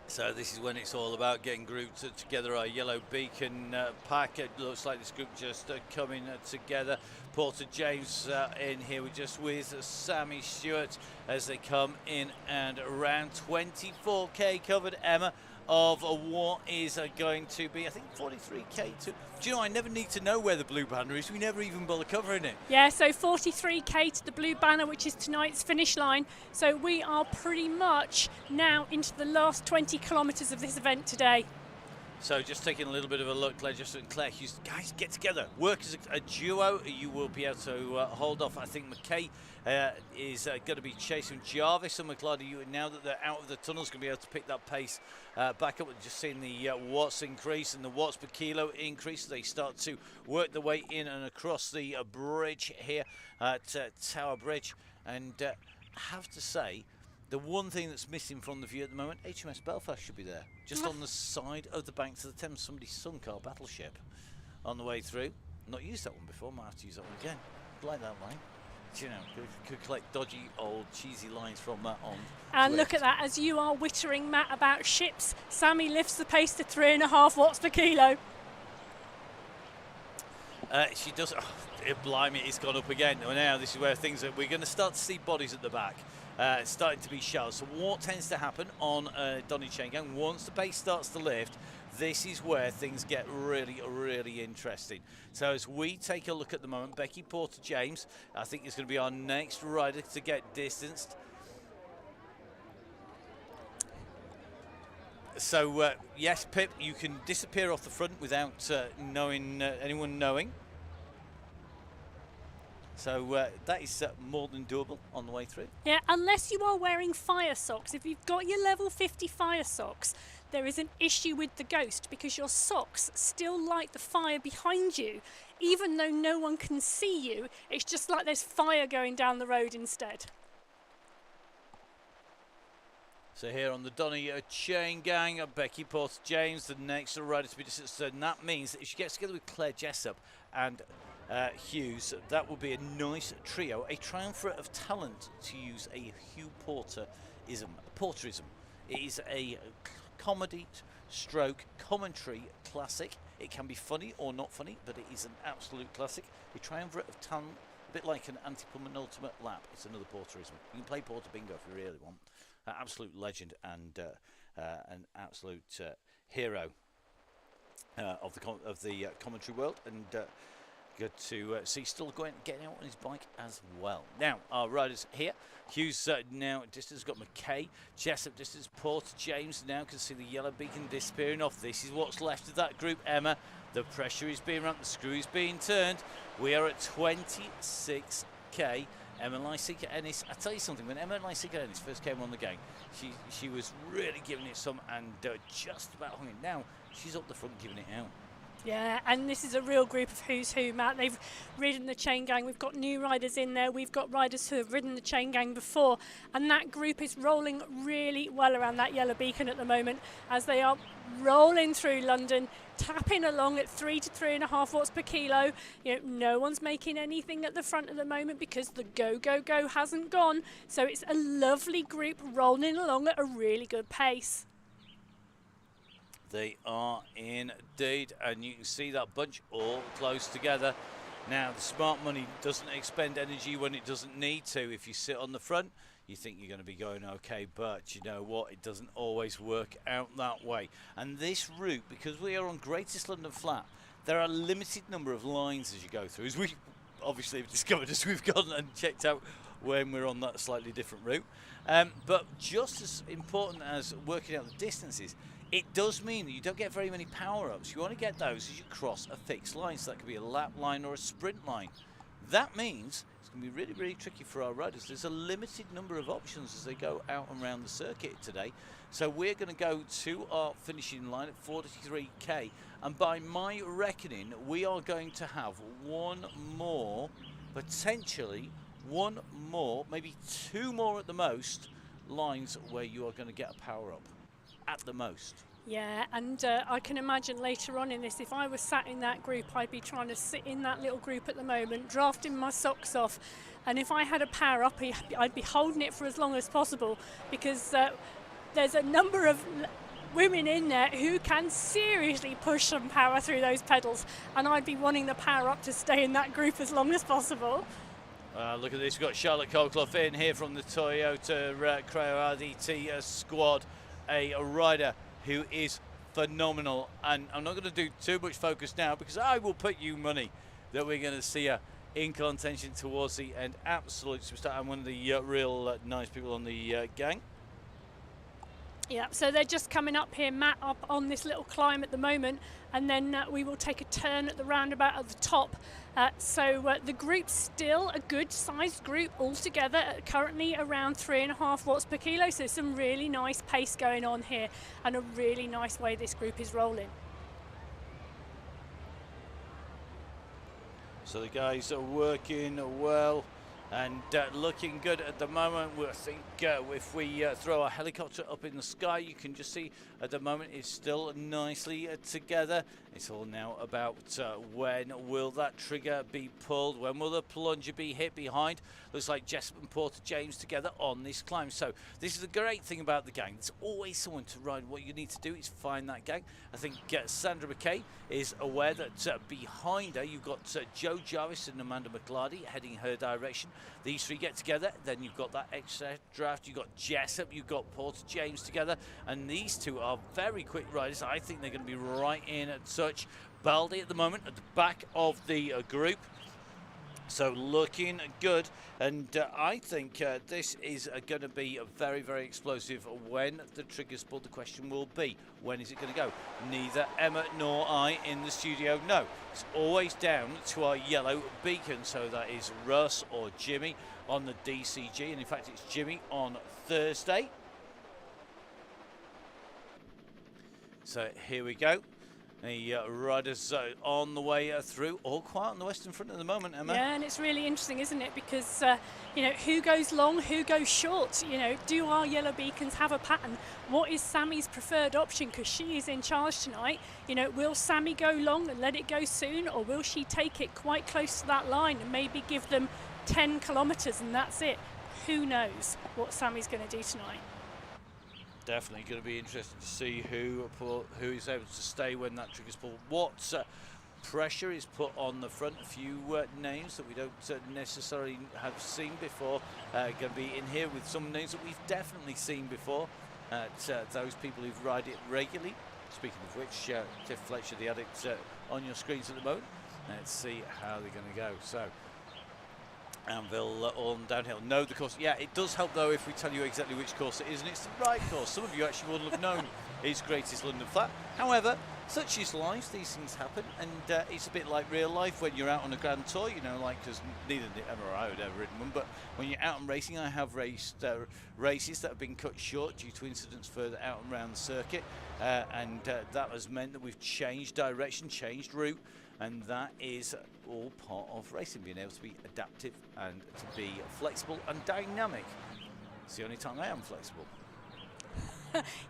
So this is when it's all about getting grouped together. Our Yellow Beacon pack. It looks like this group just coming together. Porter James in here. We're just with Sammy Stewart as they come in and around. 24k covered, Emma, of what is going to be, I think, 43k. Do you know, I never need to know where the blue banner is. We never even bother covering it. Yeah, so 43k to the blue banner, which is tonight's finish line. So we are pretty much now into the last 20 kilometres of this event today. So just taking a little bit of a look, Claire, just and Claire Hughes, guys, get together, work as a duo. You will be able to hold off. I think McKay is going to be chasing Jarvis and McLeod. Now that they're out of the tunnels, going to be able to pick that pace back up. Just seeing the watts increase and the watts per kilo increase. They start to work their way in and across the bridge here at Tower Bridge. And I have to say, the one thing that's missing from the view at the moment, HMS Belfast should be there. Just on the side of the banks of the Thames, somebody's sunk our battleship on the way through. Not used that one before, might have to use that one again. Like that line. You know, could collect dodgy, old, cheesy lines from that on. And look at that, as you are wittering, Matt, about ships, Sammy lifts the pace to 3.5 watts per kilo. She does, blimey, it's gone up again. Now this is where things are, we're going to start to see bodies at the back. It's starting to be shallow. So what tends to happen on Donny Chaingang, once the base starts to lift, this is where things get really, really interesting. So as we take a look at the moment, Becky Porter-James, I think is going to be our next rider to get distanced. So yes, Pip, you can disappear off the front without anyone knowing. So that is more than doable on the way through. Yeah, unless you are wearing fire socks. If you've got your level 50 fire socks, there is an issue with the Ghost because your socks still light the fire behind you. Even though no one can see you, it's just like there's fire going down the road instead. So here on the Donny Chaingang, Becky Porter-James, the next rider to be distanced. And that means that if she gets together with Claire Jessup and Hughes, that will be a nice trio, a triumvirate of talent, to use a Hugh Porterism. It is a comedy stroke commentary classic. It can be funny or not funny, but it is an absolute classic. A triumvirate of talent, a bit like an anti-penultimate lap. It's another Porterism. You can play Porter Bingo if you really want. Absolute legend and an absolute hero of the commentary world, and good to see still getting out on his bike as well. Now our riders here, Hughes now at distance, got McKay, Jessup distance, Porter-James now can see the yellow beacon disappearing off. This is what's left of that group, Emma. The pressure is being ramped, the screw is being turned. We are at 26k. Emma Lysika Ennis, I tell you something, when Emma Lysika Ennis first came on the game, she was really giving it some and just about hung it. Now she's up the front giving it out. Yeah, and this is a real group of who's who, Matt. They've ridden the Chaingang. We've got new riders in there. We've got riders who have ridden the Chaingang before. And that group is rolling really well around that yellow beacon at the moment as they are rolling through London, tapping along at 3 to 3.5 watts per kilo. You know, no one's making anything at the front at the moment because the go hasn't gone. So it's a lovely group rolling along at a really good pace. They are indeed, and you can see that bunch all close together. Now, the smart money doesn't expend energy when it doesn't need to. If you sit on the front, you think you're going to be going okay, but you know what? It doesn't always work out that way. And this route, because we are on Greatest London Flat, there are a limited number of lines as you go through, as we obviously have discovered as we've gone and checked out when we're on that slightly different route. But just as important as working out the distances, it does mean that you don't get very many power-ups. You want to get those as you cross a fixed line, so that could be a lap line or a sprint line. That means it's going to be really, really tricky for our riders. There's a limited number of options as they go out and around the circuit today. So we're going to go to our finishing line at 43k, and by my reckoning, we are going to have one more, potentially one more, maybe two more at the most, lines where you are going to get a power-up. At the most. Yeah, and I can imagine later on in this, if I was sat in that group, I'd be trying to sit in that little group at the moment, drafting my socks off. And if I had a power up, I'd be holding it for as long as possible, because there's a number of women in there who can seriously push some power through those pedals, and I'd be wanting the power up to stay in that group as long as possible. Look at this, we've got Charlotte Colclough in here from the Toyota Creo RDT squad. A rider who is phenomenal, and I'm not going to do too much focus now because I will put you money that we're going to see her in contention towards the end. Absolute superstar, and one of the real nice people on the gang. Yeah, so they're just coming up here, Matt, up on this little climb at the moment, and then we will take a turn at the roundabout at the top. So the group's still a good sized group altogether, currently around 3.5 watts per kilo. So some really nice pace going on here, and a really nice way this group is rolling. So the guys are working well and looking good at the moment. I think if we throw a helicopter up in the sky, you can just see at the moment it's still nicely together. It's all now about when will that trigger be pulled, when will the plunger be hit behind. Looks like Jessup and Porter James together on this climb. So this is the great thing about the gang. There's always someone to ride. What you need to do is find that gang. I think Sandra McKay is aware that behind her you've got Joe Jarvis and Amanda McLardy heading her direction. These three get together, then you've got that extra draft, you've got Jessup, you've got Porter James together, and these two are very quick riders. I think they're going to be right in at touch. Baldy at the moment at the back of the group. So looking good, and I think this is going to be a very, very explosive when the trigger's pulled. The question will be, when is it going to go? Neither Emma nor I in the studio know. It's always down to our yellow beacon, so that is Russ or Jimmy on the DCG, and in fact it's Jimmy on Thursday. So here we go. The riders on the way through, all quiet on the western front at the moment, Emma. Yeah, and it's really interesting, isn't it? Because, you know, who goes long, who goes short? You know, do our yellow beacons have a pattern? What is Sammy's preferred option? Because she is in charge tonight. You know, will Sammy go long and let it go soon? Or will she take it quite close to that line and maybe give them 10 kilometres and that's it? Who knows what Sammy's going to do tonight? Definitely going to be interesting to see who is able to stay when that trigger's pulled. What pressure is put on the front. A few names that we don't necessarily have seen before going to be in here, with some names that we've definitely seen before. Those people who ride it regularly. Speaking of which, Tiff Fletcher, the addict, on your screens at the moment. Let's see how they're going to go. So Anvil on downhill. Know the course. Yeah, it does help though if we tell you exactly which course it is, and it's the right course. Some of you actually wouldn't have known it's Greatest London Flat. However, such is life, these things happen, and it's a bit like real life when you're out on a grand tour, you know, like, because neither Emma or I would ever ridden one, but when you're out and racing, I have raced races that have been cut short due to incidents further out and around the circuit, and that has meant that we've changed direction, changed route, and that is all part of racing, being able to be adaptive and to be flexible and dynamic. It's the only time I am flexible.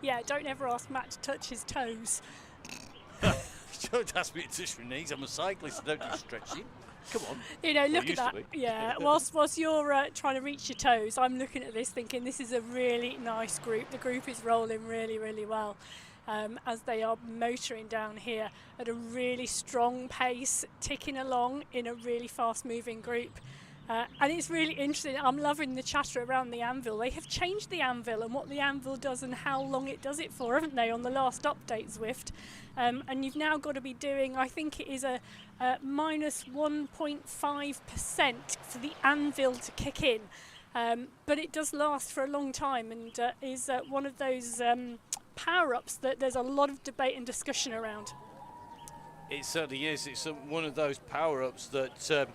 Yeah, don't ever ask Matt to touch his toes. Don't ask me to touch my knees. I'm a cyclist. I don't do stretching. Come on. You know, look at that. Yeah, whilst you're trying to reach your toes, I'm looking at this thinking this is a really nice group. The group is rolling really, really well. As they are motoring down here at a really strong pace, ticking along in a really fast-moving group. And it's really interesting. I'm loving the chatter around the anvil. They have changed the anvil and what the anvil does and how long it does it for, haven't they, on the last update, Zwift? And you've now got to be doing, I think it is a minus 1.5% for the anvil to kick in. But it does last for a long time and is one of those power-ups that there's a lot of debate and discussion around. It certainly is. It's one of those power-ups that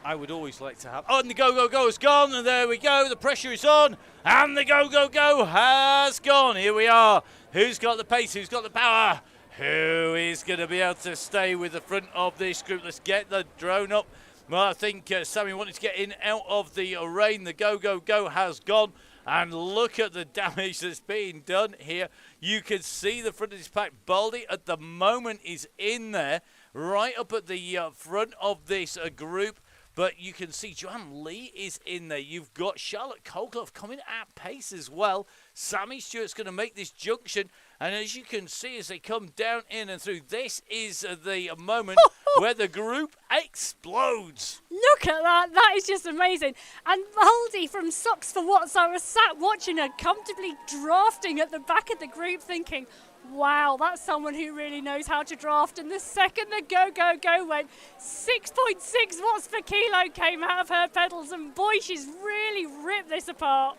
I would always like to have. Oh, and the go has gone, and there we go. The pressure is on, and the go has gone. Here we are. Who's got the pace? Who's got the power? Who is going to be able to stay with the front of this group? Let's get the drone up. Well, I think Sammy wanted to get in out of the rain. The go has gone. And look at the damage that's being done here. You can see the front of this pack. Baldy at the moment is in there, right up at the front of this group. But you can see Joanne Lee is in there. You've got Charlotte Colclough coming at pace as well. Sammy Stewart's going to make this junction. And as you can see, as they come down in and through, this is the moment where the group explodes. Look at that. That is just amazing. And Baldy from Socks for Watts, I was sat watching her comfortably drafting at the back of the group thinking, wow, that's someone who really knows how to draft. And the second the go went, 6.6 watts per kilo came out of her pedals. And boy, she's really ripped this apart.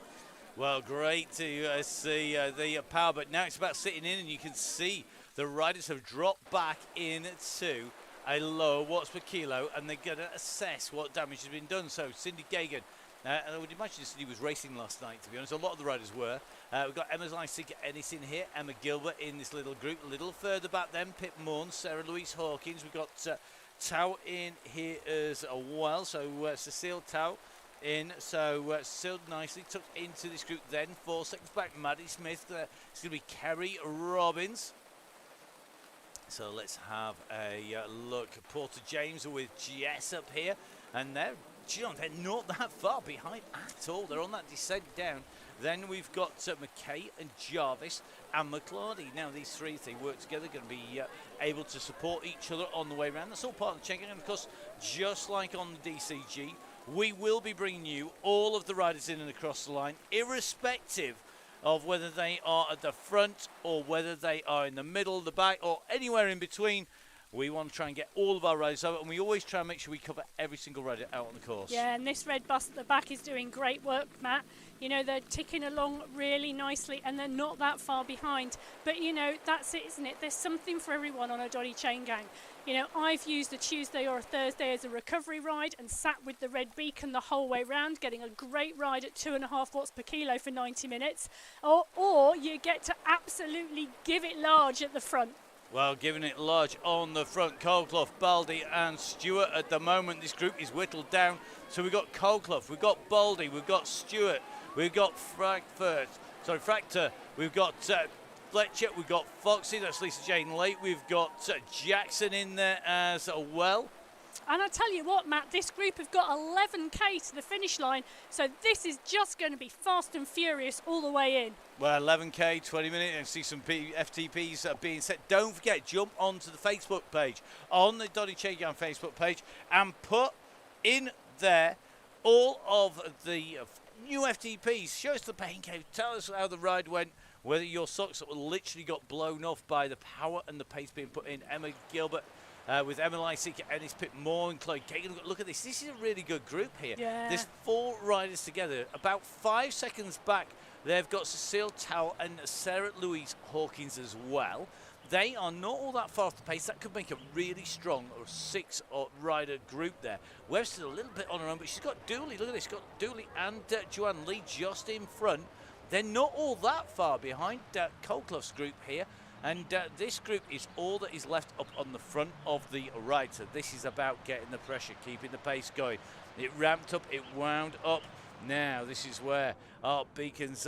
Well, great to see the power, but now it's about sitting in, and you can see the riders have dropped back into a lower watts per kilo, and they're going to assess what damage has been done. So Cindy Gagan, and I would imagine Cindy was racing last night, to be honest. A lot of the riders were. We've got Emma Lysick Ennis in here, Emma Gilbert in this little group. A little further back then, Pip Morn, Sarah Louise Hawkins. We've got Tao in here as well, so Cecile Tao in, so Cecile nicely tucked into this group then. 4 seconds back, Maddie Smith. It's going to be Kerry Robbins. So let's have a look. Porter James with Jess up here, and they're not that far behind at all. They're on that descent down. Then we've got McKay and Jarvis and McClarty. Now these three, if they work together, going to be able to support each other on the way around. That's all part of the Chaingang. And of course, just like on the DCG, we will be bringing you all of the riders in and across the line, irrespective of whether they are at the front or whether they are in the middle, the back, or anywhere in between. We want to try and get all of our riders over, and we always try and make sure we cover every single rider out on the course. Yeah, and this red bus at the back is doing great work, Matt. You know, they're ticking along really nicely, and they're not that far behind. But, you know, that's it, isn't it? There's something for everyone on a Donny Chaingang. You know, I've used a Tuesday or a Thursday as a recovery ride and sat with the red beacon the whole way round, getting a great ride at 2.5 watts per kilo for 90 minutes. Or you get to absolutely give it large at the front. Well, giving it large on the front, Coldclough, Baldy and Stewart. At the moment, this group is whittled down. So we've got Coldclough, we've got Baldy, we've got Stewart, we've got Fractor, we've got Fletcher, we've got Foxy, that's Lisa Jane Lake, we've got Jackson in there as well. And I tell you what, Matt, this group have got 11k to the finish line, so this is just going to be fast and furious all the way in. Well, 11k, 20 minutes, and see some FTPs being set. Don't forget, jump onto the Facebook page, on the Donny Chaingang Facebook page, and put in there all of the new FTPs. Show us the pain cave, tell us how the ride went, whether your socks literally got blown off by the power and the pace being put in. Emma Gilbert with Emma Lysick, Ennis Pip Moore and Chloe Kagan. Look at this. This is a really good group here. Yeah. There's 4 riders together. About 5 seconds back, they've got Cecile Towell and Sarah Louise Hawkins as well. They are not all that far off the pace. That could make a really strong 6-rider group there. Webster's a little bit on her own, but she's got Dooley. Look at this. She's got Dooley and Joanne Lee just in front. They're not all that far behind Coldclough's group here. And this group is all that is left up on the front of the ride. So this is about getting the pressure, keeping the pace going. It ramped up, it wound up. Now this is where our beacons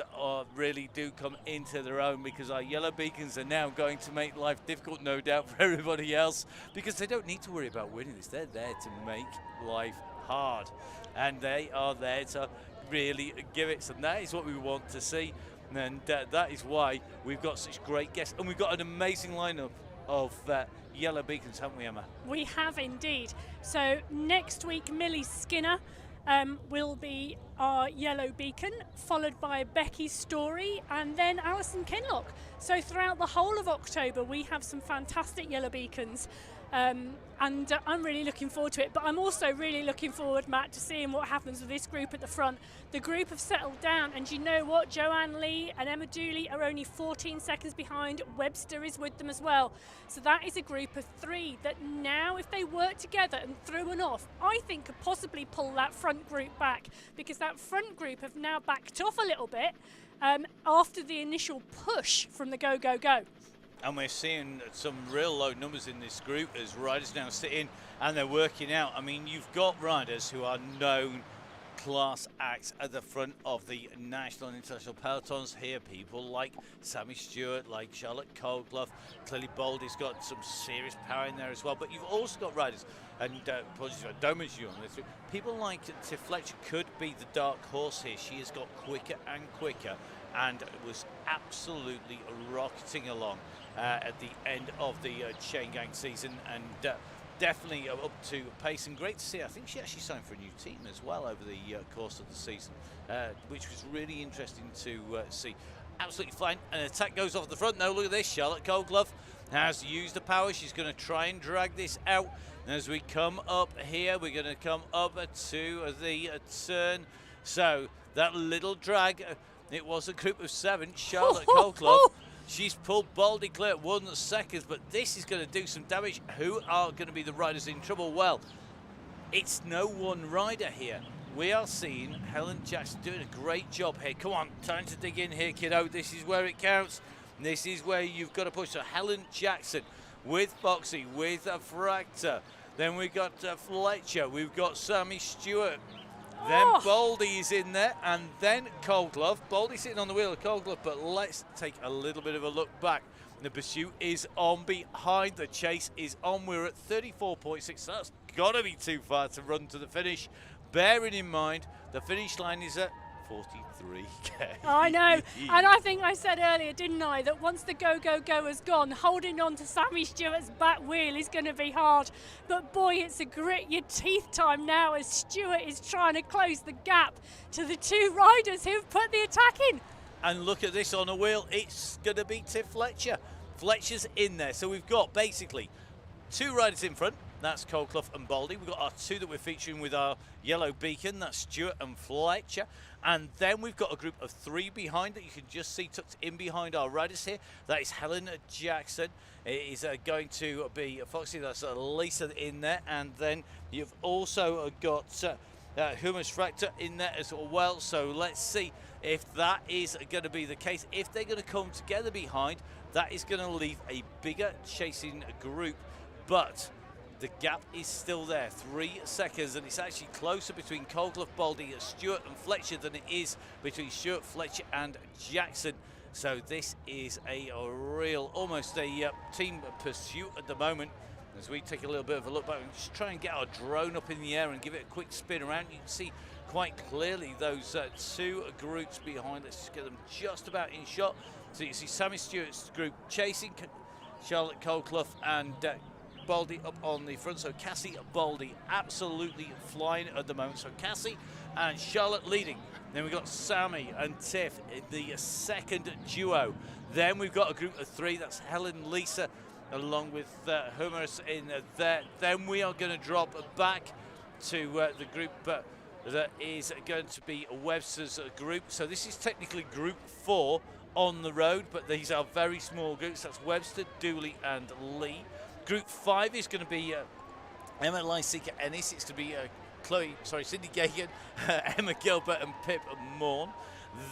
really do come into their own, because our yellow beacons are now going to make life difficult, no doubt, for everybody else, because they don't need to worry about winning this. They're there to make life hard, and they are there to really give it. So that is what we want to see. And that is why we've got such great guests. And we've got an amazing lineup of yellow beacons, haven't we, Emma? We have indeed. So next week, Millie Skinner will be our yellow beacon, followed by Becky Story and then Alison Kinlock. So throughout the whole of October, we have some fantastic yellow beacons. And I'm really looking forward to it. But I'm also really looking forward, Matt, to seeing what happens with this group at the front. The group have settled down, and you know what? Joanne Lee and Emma Dooley are only 14 seconds behind. Webster is with them as well. So that is a group of 3 that now, if they work together and through and off, I think could possibly pull that front group back, because that front group have now backed off a little bit after the initial push from the go, go, go. And we're seeing some real low numbers in this group as riders now sit in and they're working out. I mean, you've got riders who are known class acts at the front of the national and international pelotons here. People like Sammy Stewart, like Charlotte Coldclough. Clearly Baldy's got some serious power in there as well. But you've also got riders, and apologies if I don't mention you on this, people like Tiff Fletcher could be the dark horse here. She has got quicker and quicker and was absolutely rocketing along at the end of the Chaingang season, and definitely up to pace, and great to see. I think she actually signed for a new team as well over the course of the season, which was really interesting to see. Absolutely fine. An attack goes off the front. No, look at this. Charlotte Coldclough has used the power. She's going to try and drag this out. And as we come up here, we're going to come up to the turn. So that little drag It was a group of 7. Charlotte Colclough. She's pulled Baldy clear at 1 second, but this is going to do some damage. Who are going to be the riders in trouble? Well, it's no one rider here. We are seeing Helen Jackson doing a great job here. Come on, time to dig in here, kiddo. This is where it counts. This is where you've got to push. So Helen Jackson with Foxy, with Fractor. Then we've got Fletcher. We've got Sammy Stewart. Then Baldy is in there, and then Colclough. Baldy sitting on the wheel of Colclough, but let's take a little bit of a look back. The pursuit is on behind. The chase is on. We're at 34.6. So that's got to be too far to run to the finish. Bearing in mind, the finish line is at 43k. I know, and I think I said earlier, didn't I, that once the go has gone, holding on to Sammy Stewart's back wheel is going to be hard. But boy, it's a grit your teeth time now as Stewart is trying to close the gap to the 2 riders who've put the attack in. And look at this on a wheel. It's going to be Tiff Fletcher. Fletcher's in there. So we've got basically 2 riders in front. That's Colclough and Baldy. We've got our 2 that we're featuring with our yellow beacon. That's Stewart and Fletcher. And then we've got a group of 3 behind that you can just see tucked in behind our riders here. That is Helen Jackson. It is going to be Foxy. That's Lisa in there. And then you've also got Humus Fractor in there as well. So let's see if that is going to be the case. If they're going to come together behind, that is going to leave a bigger chasing group. But the gap is still there, 3 seconds, and it's actually closer between Colclough, Baldy, Stewart and Fletcher than it is between Stewart, Fletcher and Jackson. So this is a real, almost a team pursuit at the moment. As we take a little bit of a look back and just try and get our drone up in the air and give it a quick spin around, you can see quite clearly those 2 groups behind. Let's just get them just about in shot. So you can see Sammy Stewart's group chasing Charlotte Colclough and Baldy up on the front. So Cassie Baldy absolutely flying at the moment. So Cassie and Charlotte leading. Then we've got Sammy and Tiff in the second duo. Then we've got a group of 3. That's Helen, Lisa, along with Hummers in there. Then we are going to drop back to the group that is going to be Webster's group. So this is technically group 4 on the road, but these are very small groups. That's Webster, Dooley and Lee. Group 5 is going to be Emma Lysika Ennis. It's going to be Cindy Gagan, Emma Gilbert and Pip Morn.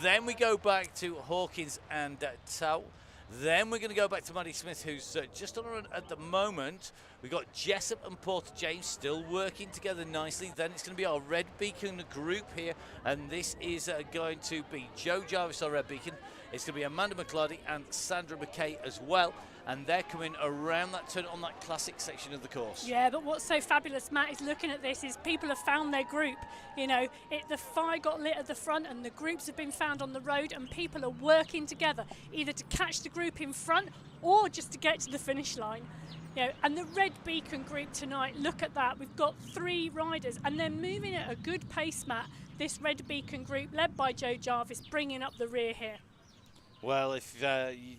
Then we go back to Hawkins and Tao. Then we're going to go back to Maddie Smith, who's just on a run at the moment. We've got Jessup and Porter James still working together nicely. Then it's going to be our Red Beacon group here, and this is going to be Joe Jarvis, our Red Beacon. It's going to be Amanda McClarty and Sandra McKay as well. And they're coming around that turn on that classic section of the course. Yeah, but what's so fabulous, Matt, is looking at this is people have found their group. You know, the fire got lit at the front and the groups have been found on the road, and people are working together either to catch the group in front or just to get to the finish line. You know, and the Red Beacon group tonight, look at that. We've got 3 riders and they're moving at a good pace, Matt. This Red Beacon group led by Joe Jarvis bringing up the rear here. Well, if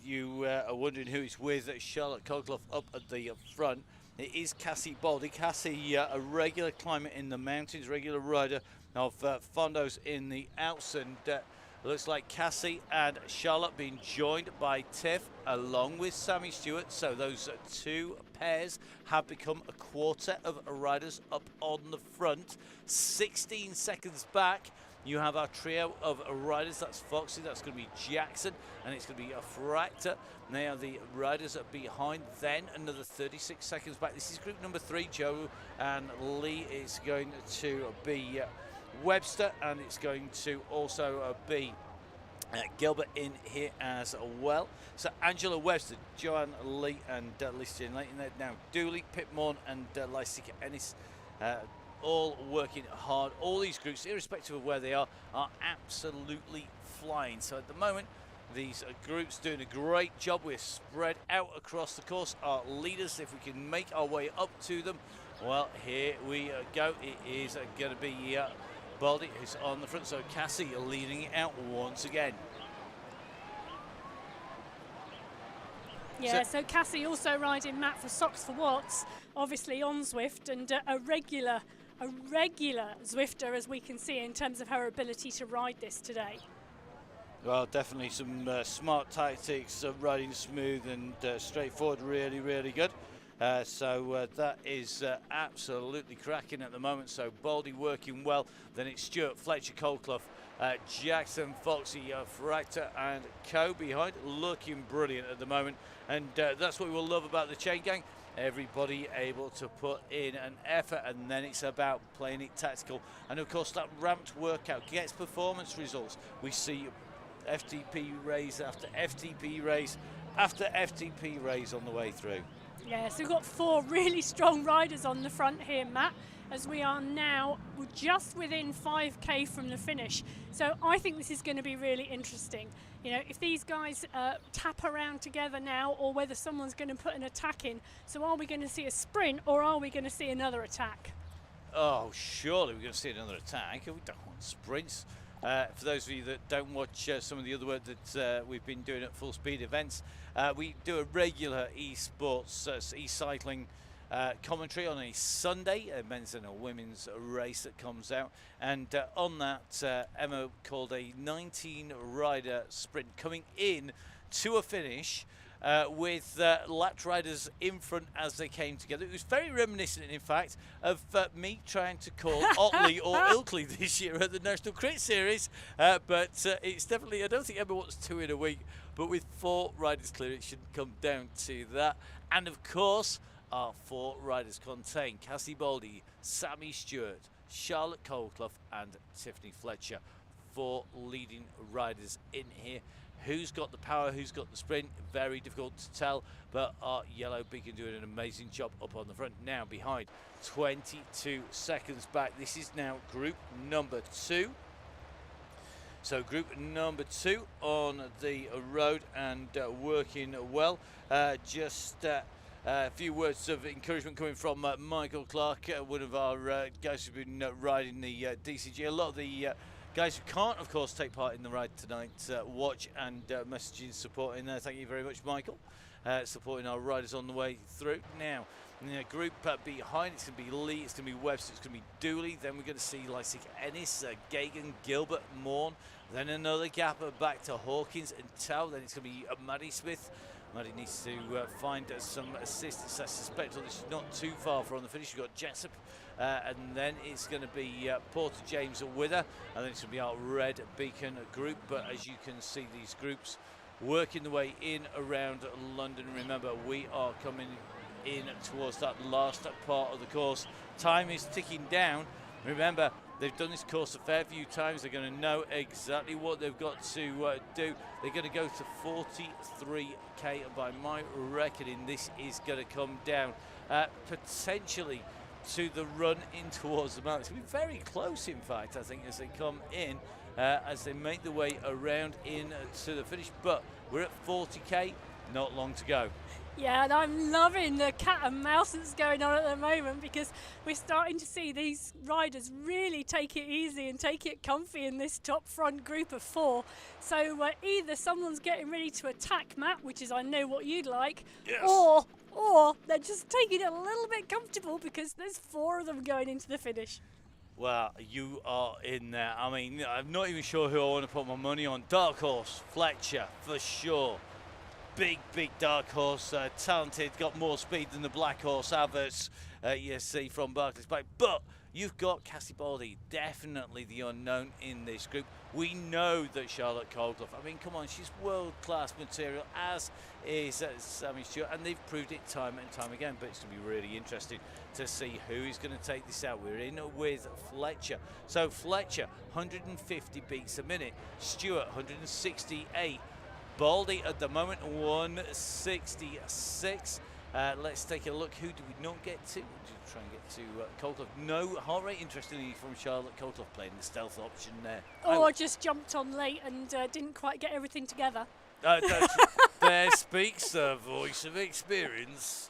you are wondering who it's with, Charlotte Colclough up at the front. It is Cassie Baldy. Cassie, a regular climber in the mountains, regular rider of Fondos in the Alps, and looks like Cassie and Charlotte being joined by Tiff along with Sammy Stewart. So those 2 pairs have become a quartet of riders up on the front. 16 seconds back, you have our trio of riders. That's Foxy, that's going to be Jackson, and it's going to be a Fractor. They are the riders behind. Then another 36 seconds back. This is group number 3, Joe and Lee. It's going to be Webster, and it's going to also be Gilbert in here as well. So Angela Webster, Joanne Lee and Lisa Jane Layton there. Now Dooley, Pip Morn and Lysika Ennis all working hard. All these groups, irrespective of where they are absolutely flying. So at the moment, these groups doing a great job. We're spread out across the course. Our leaders, if we can make our way up to them, well, here we go. It is going to be Baldy who's on the front. So Cassie leading it out once again. Yeah, so Cassie also riding Matt for Socks for Watts, obviously on Zwift, and a regular Zwifter, as we can see, in terms of her ability to ride this today. Well, definitely some smart tactics, riding smooth and straightforward, really, really good. That is absolutely cracking at the moment. So Baldy working well. Then it's Stuart, Fletcher, Coldclough, Jackson, Foxy, Fractor and Co behind. Looking brilliant at the moment. And that's what we will love about the chain gang. Everybody able to put in an effort, and then it's about playing it tactical. And of course that ramped workout gets performance results. We see FTP race after FTP race after FTP race on the way through. Yeah, so we've got 4 really strong riders on the front here, Matt, as we are now just within 5k from the finish. So I think this is going to be really interesting. You know, if these guys tap around together now, or whether someone's going to put an attack in. So are we going to see a sprint, or are we going to see another attack? Oh, surely we're going to see another attack. We don't want sprints. For those of you that don't watch some of the other work that we've been doing at Full Speed events, we do a regular e-sports, e-cycling commentary on a Sunday, a men's and a women's race that comes out. And on that, Emma called a 19-rider sprint coming in to a finish with lapped riders in front as they came together. It was very reminiscent, in fact, of me trying to call Otley or Ilkley this year at the National Crit Series. But it's definitely, I don't think Emma wants 2 in a week, but with 4 riders clear, it shouldn't come down to that. And of course, our 4 riders contain Cassie Baldy, Sammy Stewart, Charlotte Coldclough and Tiffany Fletcher. 4 leading riders in here. Who's got the power, who's got the sprint, very difficult to tell, but our yellow beacon doing an amazing job up on the front. Now behind, 22 seconds back. This is now group number 2. So group number 2 on the road and working well. Just a few words of encouragement coming from Michael Clark, one of our guys who've been riding the DCG. A lot of the guys who can't, of course, take part in the ride tonight, watch and messaging supporting there. Thank you very much, Michael, supporting our riders on the way through. Now, in the group behind, it's going to be Lee, it's going to be Webster, it's going to be Dooley. Then we're going to see Lysick Ennis, Gagan, Gilbert, Morn. Then another gap back to Hawkins and Tao. Then it's going to be Maddie Smith. Maddie needs to find some assistance. I suspect this is not too far from the finish. We've got Jessup. And then it's going to be Porter James with her, and then it's going to be our red beacon group. But as you can see, these groups working the way in around London. Remember, we are coming in towards that last part of the course. Time is ticking down. Remember, they've done this course a fair few times. They're going to know exactly what they've got to do. They're going to go to 43k, and by my reckoning, this is going to come down potentially to the run in towards the mountain. It's going to be very close, in fact, I think, as they come in, as they make their way around in to the finish. But we're at 40k, not long to go. Yeah, and I'm loving the cat and mouse that's going on at the moment, because we're starting to see these riders really take it easy and take it comfy in this top front group of 4. So either someone's getting ready to attack, Matt, which is I know what you'd like, yes, or they're just taking it a little bit comfortable because there's 4 of them going into the finish. Well, you are in there. I mean, I'm not even sure who I want to put my money on. Dark Horse, Fletcher, for sure. Big dark horse, talented, got more speed than the black horse Averts you see from Barclays Bike. But you've got Cassie Baldy, definitely the unknown in this group. We know that Charlotte Coldclough, I mean, come on, she's world-class material, as is Sammy Stewart, and they've proved it time and time again. But it's going to be really interesting to see who is going to take this out. We're in with Fletcher. So Fletcher, 150 beats a minute. Stewart, 168. Baldy at the moment, 166. Let's take a look. Who do we not get to? We'll try and get to Coldclough. No heart rate, interestingly, from Charlotte Coldclough, playing the stealth option there. Oh, I just jumped on late and didn't quite get everything together. There speaks the voice of experience.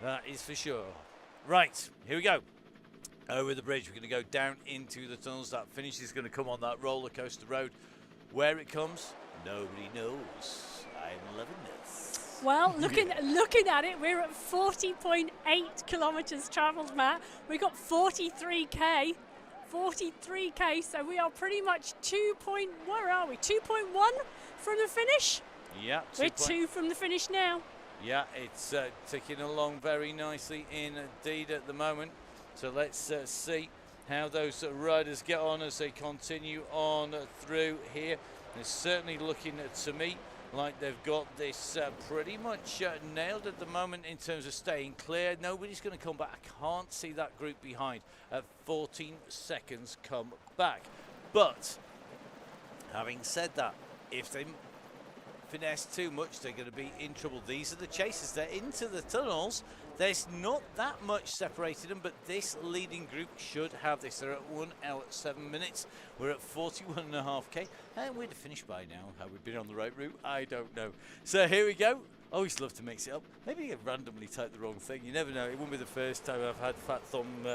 That is for sure. Right, here we go. Over the bridge, we're going to go down into the tunnels. That finish is going to come on that roller coaster road. Where it comes, nobody knows. I'm loving this. Well, looking at it, we're at 40.8 kilometres travelled, Matt. We've got 43k. 43k, so we are pretty much 2.1 from the finish? Yeah, We're 2 from the finish now. Yeah, it's ticking along very nicely indeed at the moment. So let's see how those riders get on as they continue on through here. It's certainly looking to me like they've got this pretty much nailed at the moment in terms of staying clear. Nobody's going to come back. I can't see that group behind at 14 seconds come back. But having said that, if they finesse too much, they're going to be in trouble. These are the chasers. They're into the tunnels. There's not that much separating them, but this leading group should have this. They're at 1 hour 7 minutes. We're at 41.5k, and we'd have finished by now. Have we been on the right route? I don't know. So here we go. Always love to mix it up. Maybe I randomly type the wrong thing. You never know. It won't be the first time I've had fat thumb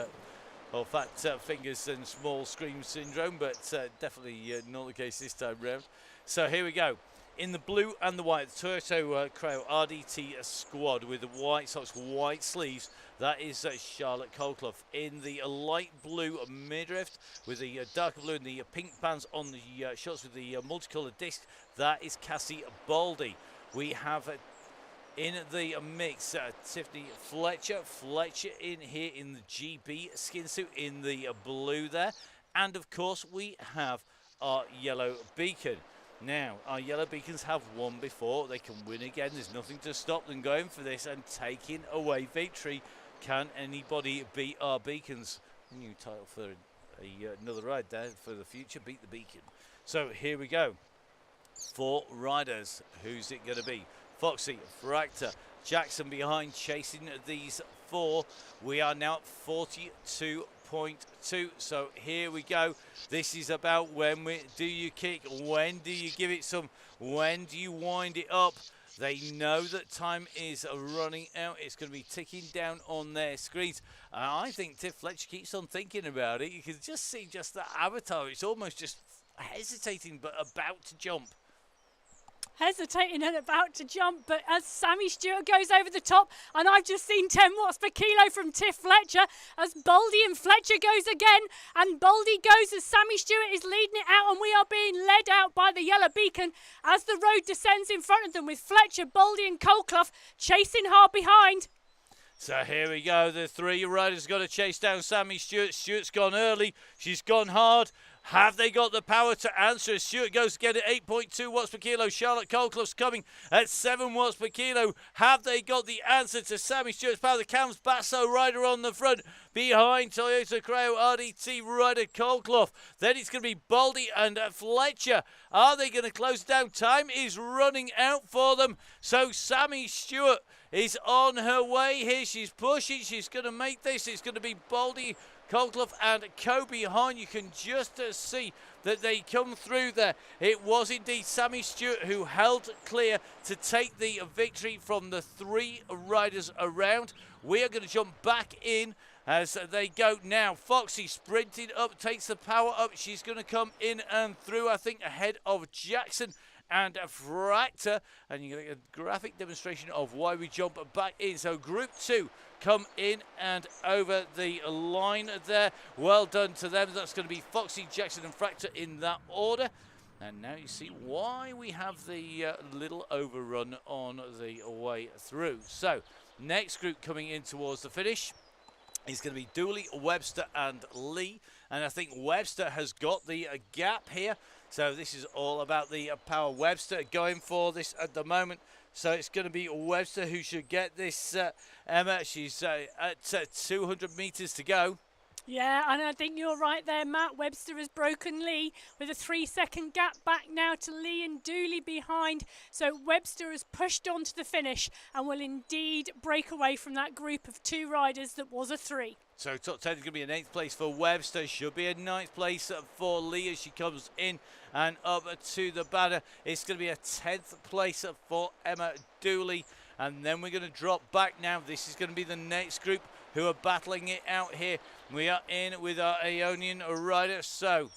or fat fingers and small screen syndrome, but definitely not the case this time round. So here we go. In the blue and the white, the Toyota Cryo RDT squad with the white socks, white sleeves, that is Charlotte Colclough. In the light blue midriff with the darker blue and the pink bands on the shorts with the multicoloured disc, that is Cassie Baldy. We have in the mix Tiffany Fletcher. Fletcher in here in the GB skin suit in the blue there. And of course we have our yellow beacon. Now, our yellow beacons have won before. They can win again. There's nothing to stop them going for this and taking away victory. Can anybody beat our beacons? New title for another ride there for the future. Beat the beacon. So here we go. 4 riders. Who's it going to be? Foxy, Fractor, Jackson behind chasing these 4. We are now at 42.2. So here we go. This is about when do you kick, when do you give it some, when do you wind it up. They know that time is running out. It's going to be ticking down on their screens. I think Tiff Fletcher keeps on thinking about it. You can just see just that avatar. It's almost just hesitating but about to jump. Hesitating and about to jump, but as Sammy Stewart goes over the top, and I've just seen 10 watts per kilo from Tiff Fletcher, as Baldy and Fletcher goes again, and Baldy goes as Sammy Stewart is leading it out, and we are being led out by the yellow beacon as the road descends in front of them with Fletcher, Baldy and Colclough chasing hard behind. So here we go, the 3 riders got to chase down Sammy Stewart. Stewart's gone early, she's gone hard. Have they got the power to answer? Stewart goes to get it 8.2 watts per kilo. Charlotte Colclough's coming at 7 watts per kilo. Have they got the answer to Sammy Stewart's power? The Cams Basso rider on the front. Behind Toyota Cryo RDT rider Colclough. Then it's going to be Baldy and Fletcher. Are they going to close it down? Time is running out for them. So Sammy Stewart is on her way here. She's pushing. She's going to make this. It's going to be Baldy, Colclough and Co behind. You can just see that they come through there. It was indeed Sammy Stewart who held clear to take the victory from the 3 riders around. We are going to jump back in as they go now. Foxy sprinting up, takes the power up. She's going to come in and through, I think, ahead of Jackson and Fractor, and you get a graphic demonstration of why we jump back in. So Group 2 come in and over the line there. Well done to them. That's going to be Foxy, Jackson and Fractor in that order. And now you see why we have the little overrun on the way through. So next group coming in towards the finish is going to be Dooley, Webster and Lee. And I think Webster has got the gap here. So this is all about the power. Webster going for this at the moment. So it's going to be Webster who should get this, Emma. She's at 200 metres to go. Yeah, and I think you're right there, Matt. Webster has broken Lee with a 3-second gap back now to Lee and Dooley behind. So Webster has pushed on to the finish and will indeed break away from that group of 2 riders that was a 3. So top 10 is going to be a 9th place for Webster. Should be a 9th place for Lee as she comes in and up to the banner. It's going to be a 10th place for Emma Dooley. And then we're going to drop back now. This is going to be the next group who are battling it out here. We are in with our Ionian rider. So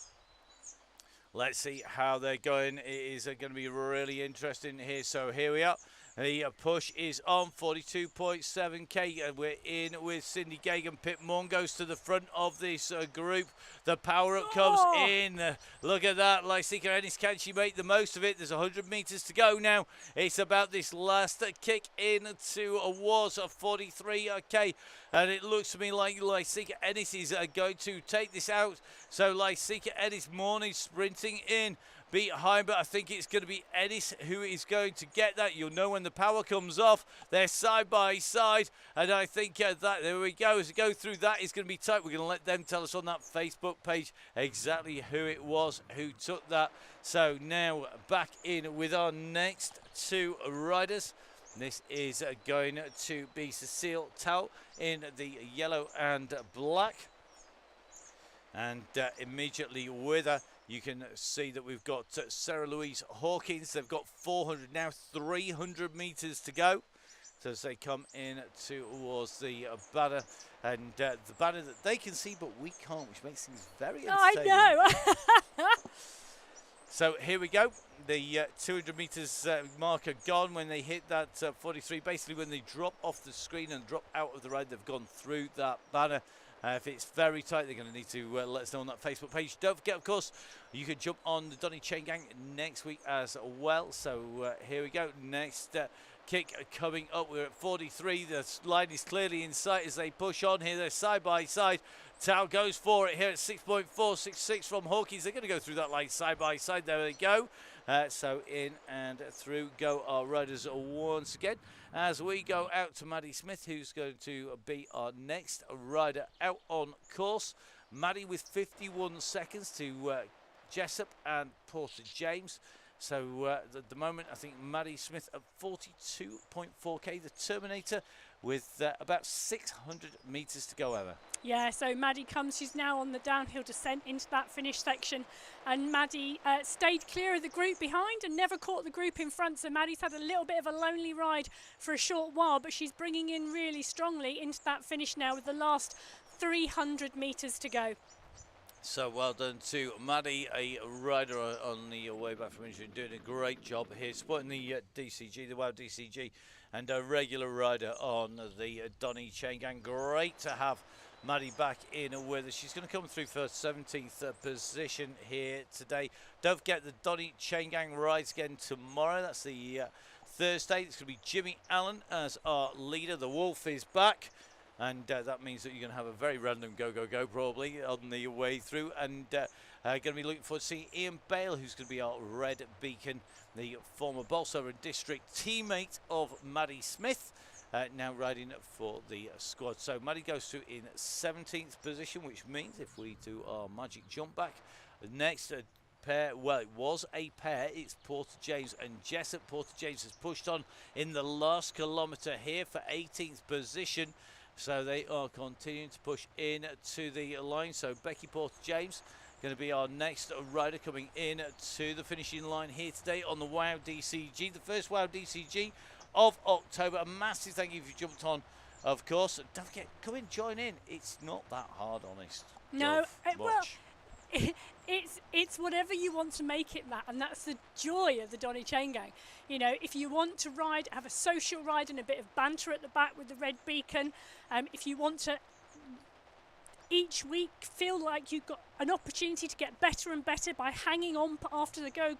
let's see how they're going. It is going to be really interesting here. So here we are. The push is on 42.7k. We're in with Cindy Gagan. Pip Morn goes to the front of this group. The power up comes in. Look at that. Lysika Ennis, can she make the most of it? There's 100 meters to go now. It's about this last kick in towards 43k. And it looks to me like Lysika Ennis is going to take this out. So Lysika Ennis Morn is sprinting in behind, but I think it's going to be Ennis who is going to get that. You'll know when the power comes off. They're side by side, and I think that, there we go, as we go through that, is going to be tight. We're going to let them tell us on that Facebook page exactly who it was who took that. So now back in with our next two riders. This is going to be Cecile Tao in the yellow and black, and immediately with her you can see that we've got Sarah Louise Hawkins. They've got 400 now, 300 meters to go. So as they come in towards the banner, and the banner that they can see but we can't, which makes things very entertaining. I know. So here we go. The 200 meters marker gone when they hit that 43. Basically, when they drop off the screen and drop out of the ride, they've gone through that banner. If it's very tight, they're going to need to let us know on that Facebook page. Don't forget, of course, you can jump on the Donny Chaingang next week as well. So here we go. Next kick coming up. We're at 43. The line is clearly in sight as they push on here. They're side by side. Tao goes for it here at 6.466 from Hawkins. They're going to go through that line side by side. There they go. So in and through go our riders once again, as we go out to Maddie Smith, who's going to be our next rider out on course. Maddie with 51 seconds to Jessup and Porter James. So at the moment, I think Maddie Smith at 42.4k, the Terminator, with about 600 meters to go, Emma. Yeah, so Maddie comes, she's now on the downhill descent into that finish section, and Maddie stayed clear of the group behind and never caught the group in front, so Maddie's had a little bit of a lonely ride for a short while, but she's bringing in really strongly into that finish now with the last 300 metres to go. So well done to Maddie, a rider on the way back from injury, doing a great job here, supporting the DCG, the WOW DCG, and a regular rider on the Donny Chaingang. Great to have Maddie back in with us. She's going to come through for 17th position here today. Don't forget the Donny Chaingang rides again tomorrow. That's the Thursday. It's going to be Jimmy Allen as our leader. The Wolf is back. And that means that you're going to have a very random go probably on the way through. And going to be looking forward to seeing Ian Bale, who's going to be our Red Beacon, the former Bolsover District teammate of Maddie Smith, now riding for the squad. So Maddie goes through in 17th position, which means if we do our magic jump back, the next pair, well, it was a pair, it's Porter James and Jessup. Porter James has pushed on in the last kilometre here for 18th position. So they are continuing to push in to the line. So Becky Porter James going to be our next rider coming in to the finishing line here today on the WOW DCG, the first WOW DCG of October. A massive thank you if you jumped on, of course. Don't forget, come in, join in. It's not that hard, honest. No, well, it's whatever you want to make it that, and that's the joy of the Donny Chaingang. You know, if you want to ride, have a social ride and a bit of banter at the back with the Red Beacon, if you want to each week feel like you've got an opportunity to get better and better by hanging on after the go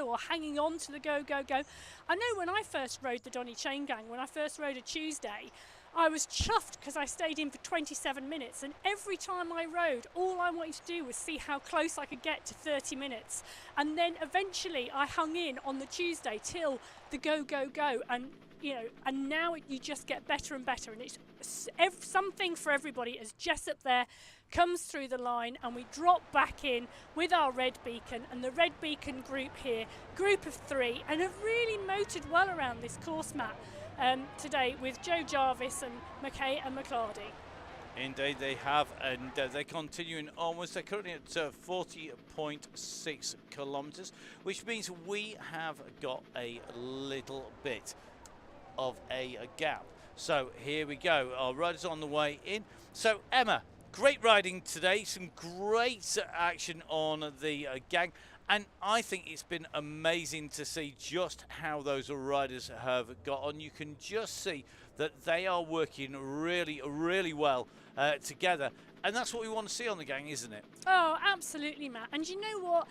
or hanging on to the go. I know when I first rode the Donny Chaingang, when I first rode a Tuesday, I was chuffed because I stayed in for 27 minutes, and every time I rode, all I wanted to do was see how close I could get to 30 minutes. And then eventually I hung in on the Tuesday till the go, and you know, and now you just get better and better, and it's something for everybody as Jessup there comes through the line and we drop back in with our Red Beacon, and the Red Beacon group here, group of 3, and have really motored well around this course map today with Joe Jarvis and McKay and McClardy. Indeed they have, and they're continuing onwards. They're currently at 40.6 kilometres, which means we have got a little bit of a gap. So here we go, our riders on the way in. So Emma, great riding today, some great action on the gang, And I think it's been amazing to see just how those riders have got on. You can just see that they are working really, really well together. And that's what we want to see on the gang, isn't it? Oh, absolutely, Matt. And you know what?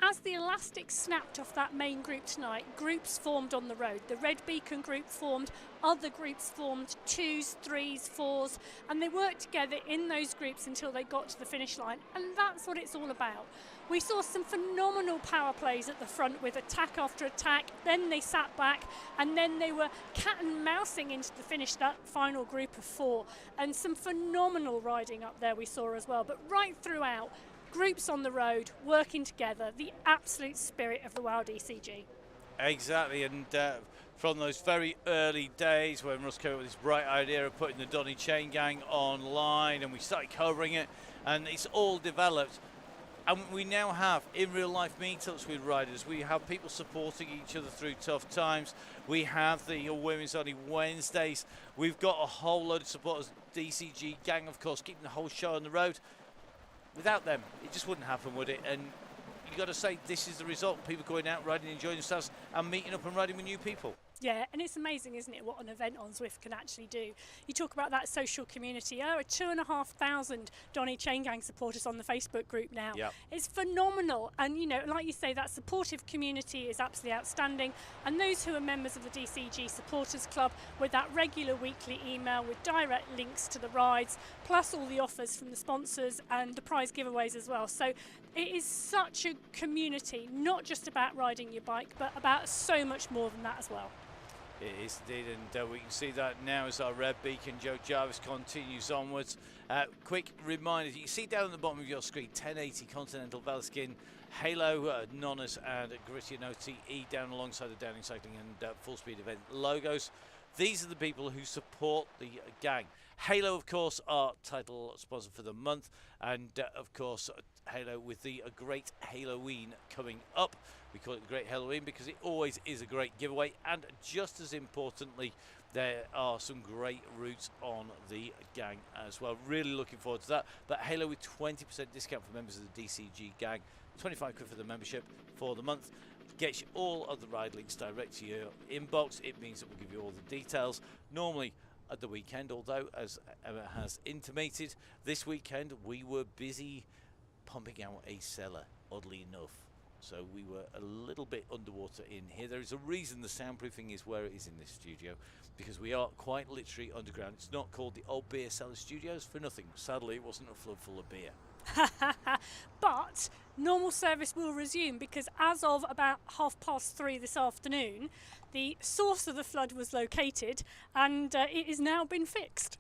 As the elastic snapped off that main group tonight, groups formed on the road. The Red Beacon group formed, other groups formed, 2s, 3s, 4s, and they worked together in those groups until they got to the finish line. And that's what it's all about. We saw some phenomenal power plays at the front with attack after attack. Then they sat back, and then they were cat and mousing into the finish, that final group of 4. And some phenomenal riding up there we saw as well. But right throughout, groups on the road, working together, the absolute spirit of the Wild ECG. Exactly, and from those very early days when Russ came up with this bright idea of putting the Donny Chaingang online, and we started covering it, and it's all developed. And we now have in real life meetups with riders. We have people supporting each other through tough times. We have the Women's Only Wednesdays. We've got a whole load of supporters. DCG gang, of course, keeping the whole show on the road. Without them, it just wouldn't happen, would it? And you got to say, this is the result. People going out, riding, enjoying themselves, and meeting up and riding with new people. Yeah, and it's amazing, isn't it, what an event on Zwift can actually do. You talk about that social community. 2,500 Donny Chaingang supporters on the Facebook group now. Yep. It's phenomenal. And, you know, like you say, that supportive community is absolutely outstanding. And those who are members of the DCG Supporters Club, with that regular weekly email with direct links to the rides, plus all the offers from the sponsors and the prize giveaways as well. So it is such a community, not just about riding your bike, but about so much more than that as well. It is indeed, and we can see that now as our Red Beacon Joe Jarvis continues onwards. Quick reminder, you can see down at the bottom of your screen 1080 Continental Velaskin, Halo, Nonnas and Gritty and OTE down alongside the Downing Cycling and Full Speed Event logos. These are the people who support the gang. Halo, of course, our title sponsor for the month, and of course Halo with the Great Halloween coming up. We call it the Great Halloween because it always is a great giveaway, and just as importantly, there are some great routes on the gang as well. Really looking forward to that. But Halo with 20% discount for members of the DCG gang, 25 quid for the membership for the month. Gets you all of the ride links direct to your inbox. It means that we'll give you all the details. Normally at the weekend, although as Emma has intimated, this weekend we were busy pumping out a cellar, oddly enough. So we were a little bit underwater in here. There is a reason the soundproofing is where it is in this studio, because we are quite literally underground. It's not called the Old Beer Cellar Studios for nothing. Sadly, it wasn't a flood full of beer. But normal service will resume, because as of about 3:30 this afternoon, the source of the flood was located and it has now been fixed.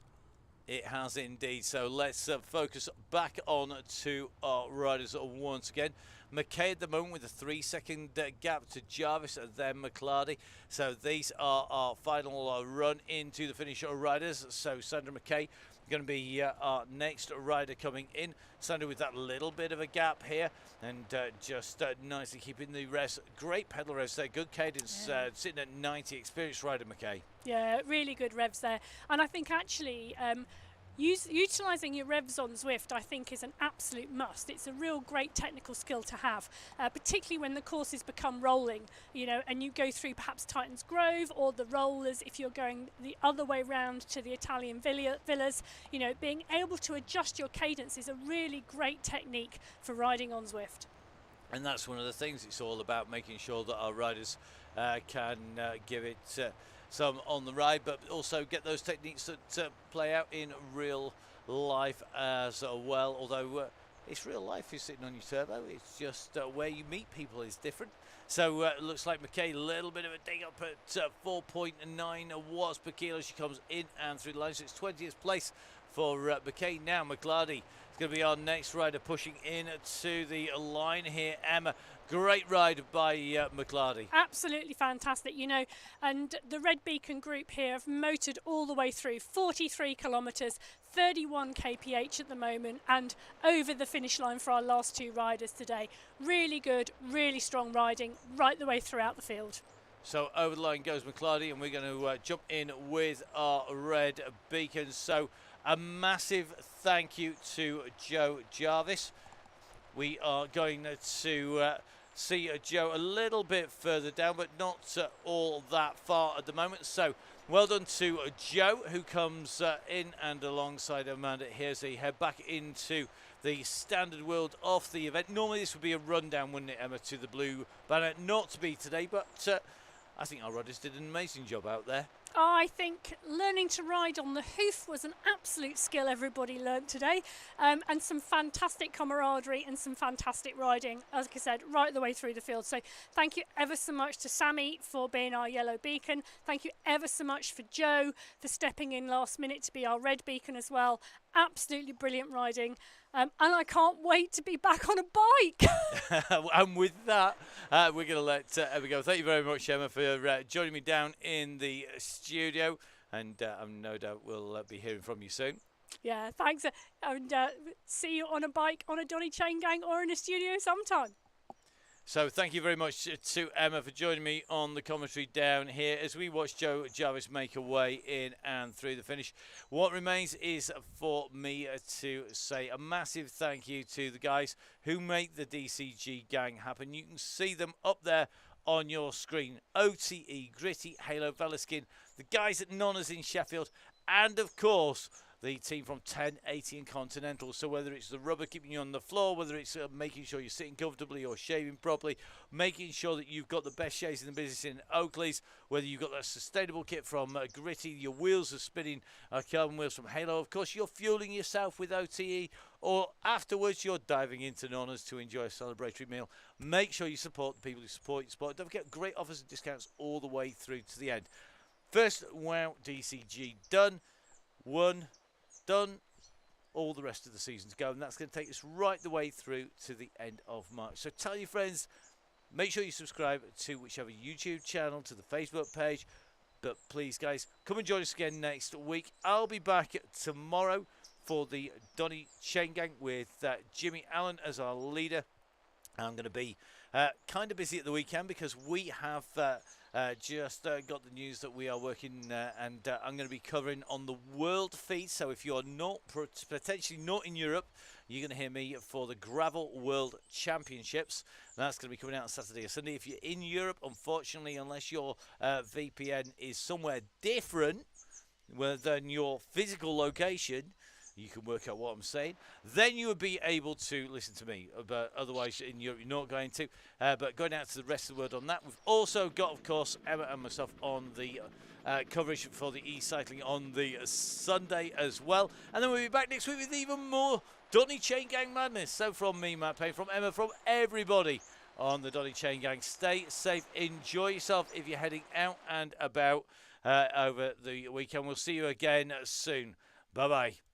It has indeed. So let's focus back on to our riders once again. McKay at the moment with a 3-second gap to Jarvis and then McClarty. So these are our final run into the finish riders. So Sandra McKay going to be our next rider coming in. Sandra with that little bit of a gap here, and just nicely keeping the revs. Great pedal revs there, good cadence, sitting at 90. Experienced rider McKay. Yeah, really good revs there. And I think actually utilising your revs on Zwift, I think, is an absolute must. It's a real great technical skill to have, particularly when the courses become rolling, you know, and you go through perhaps Titans Grove or the rollers. If you're going the other way round to the Italian villas, you know, being able to adjust your cadence is a really great technique for riding on Zwift. And that's one of the things. It's all about making sure that our riders can give it some on the ride, but also get those techniques that play out in real life as well. Although it's real life, you're sitting on your turbo. It's just where you meet people is different. So it looks like McKay, a little bit of a dig up at 4.9 watts per kilo. She comes in and through the line. So it's 20th place for McKay. Now McClarty is going to be our next rider pushing in to the line here. Emma, great ride by McClarty. Absolutely fantastic, you know, and the Red Beacon group here have motored all the way through, 43 kilometres, 31 kph at the moment, and over the finish line for our last two riders today. Really good, really strong riding right the way throughout the field. So over the line goes McClarty, and we're going to jump in with our Red Beacon. So a massive thank you to Joe Jarvis. We are going to see Joe a little bit further down, but not all that far at the moment. So well done to Joe, who comes in and alongside Amanda here as they head back into the standard world of the event. Normally this would be a rundown, wouldn't it, Emma, to the blue banner? Not to be today, but I think our rudders did an amazing job out there. I think learning to ride on the hoof was an absolute skill everybody learnt today, and some fantastic camaraderie and some fantastic riding, as I said, right the way through the field. So thank you ever so much to Sammy for being our yellow beacon. Thank you ever so much for Joe for stepping in last minute to be our red beacon as well. Absolutely brilliant riding. And I can't wait to be back on a bike. And with that, we're going to let Emma go. Thank you very much, Emma, for joining me down in the studio. And I'm no doubt we'll be hearing from you soon. Yeah, thanks. And see you on a bike, on a Donny Chaingang, or in a studio sometime. So thank you very much to Emma for joining me on the commentary down here as we watch Joe Jarvis make a way in and through the finish. What remains is for me to say a massive thank you to the guys who make the DCG gang happen. You can see them up there on your screen. OTE, Gritty, Halo, Velaskin, the guys at Nonnas in Sheffield, and of course the team from 1080 and Continental. So whether it's the rubber keeping you on the floor, whether it's making sure you're sitting comfortably or shaving properly, making sure that you've got the best shades in the business in Oakley's, whether you've got that sustainable kit from Gritty, your wheels are spinning carbon wheels from Halo, of course you're fueling yourself with OTE, or afterwards you're diving into Nonnas to enjoy a celebratory meal. Make sure you support the people who support your sport. Don't forget, great offers and discounts all the way through to the end. First WOW DCG done, done, all the rest of the season to go, and that's going to take us right the way through to the end of March. So tell your friends, make sure you subscribe to whichever YouTube channel, to the Facebook page, but please guys, come and join us again next week. I'll be back tomorrow for the Donny Chaingang with Jimmy Allen as our leader. I'm going to be kind of busy at the weekend because we have just got the news that we are working and I'm going to be covering on the world feed. So if you're not potentially not in Europe, you're going to hear me for the Gravel World Championships. That's going to be coming out on Saturday or Sunday. If you're in Europe, unfortunately, unless your VPN is somewhere different than your physical location, you can work out what I'm saying, then you would be able to listen to me. But otherwise, in Europe, you're not going to. But going out to the rest of the world on that. We've also got, of course, Emma and myself on the coverage for the e-cycling on the Sunday as well. And then we'll be back next week with even more Donny Chaingang madness. So from me, Matt Payne, from Emma, from everybody on the Donny Chaingang, stay safe, enjoy yourself if you're heading out and about over the weekend. We'll see you again soon. Bye-bye.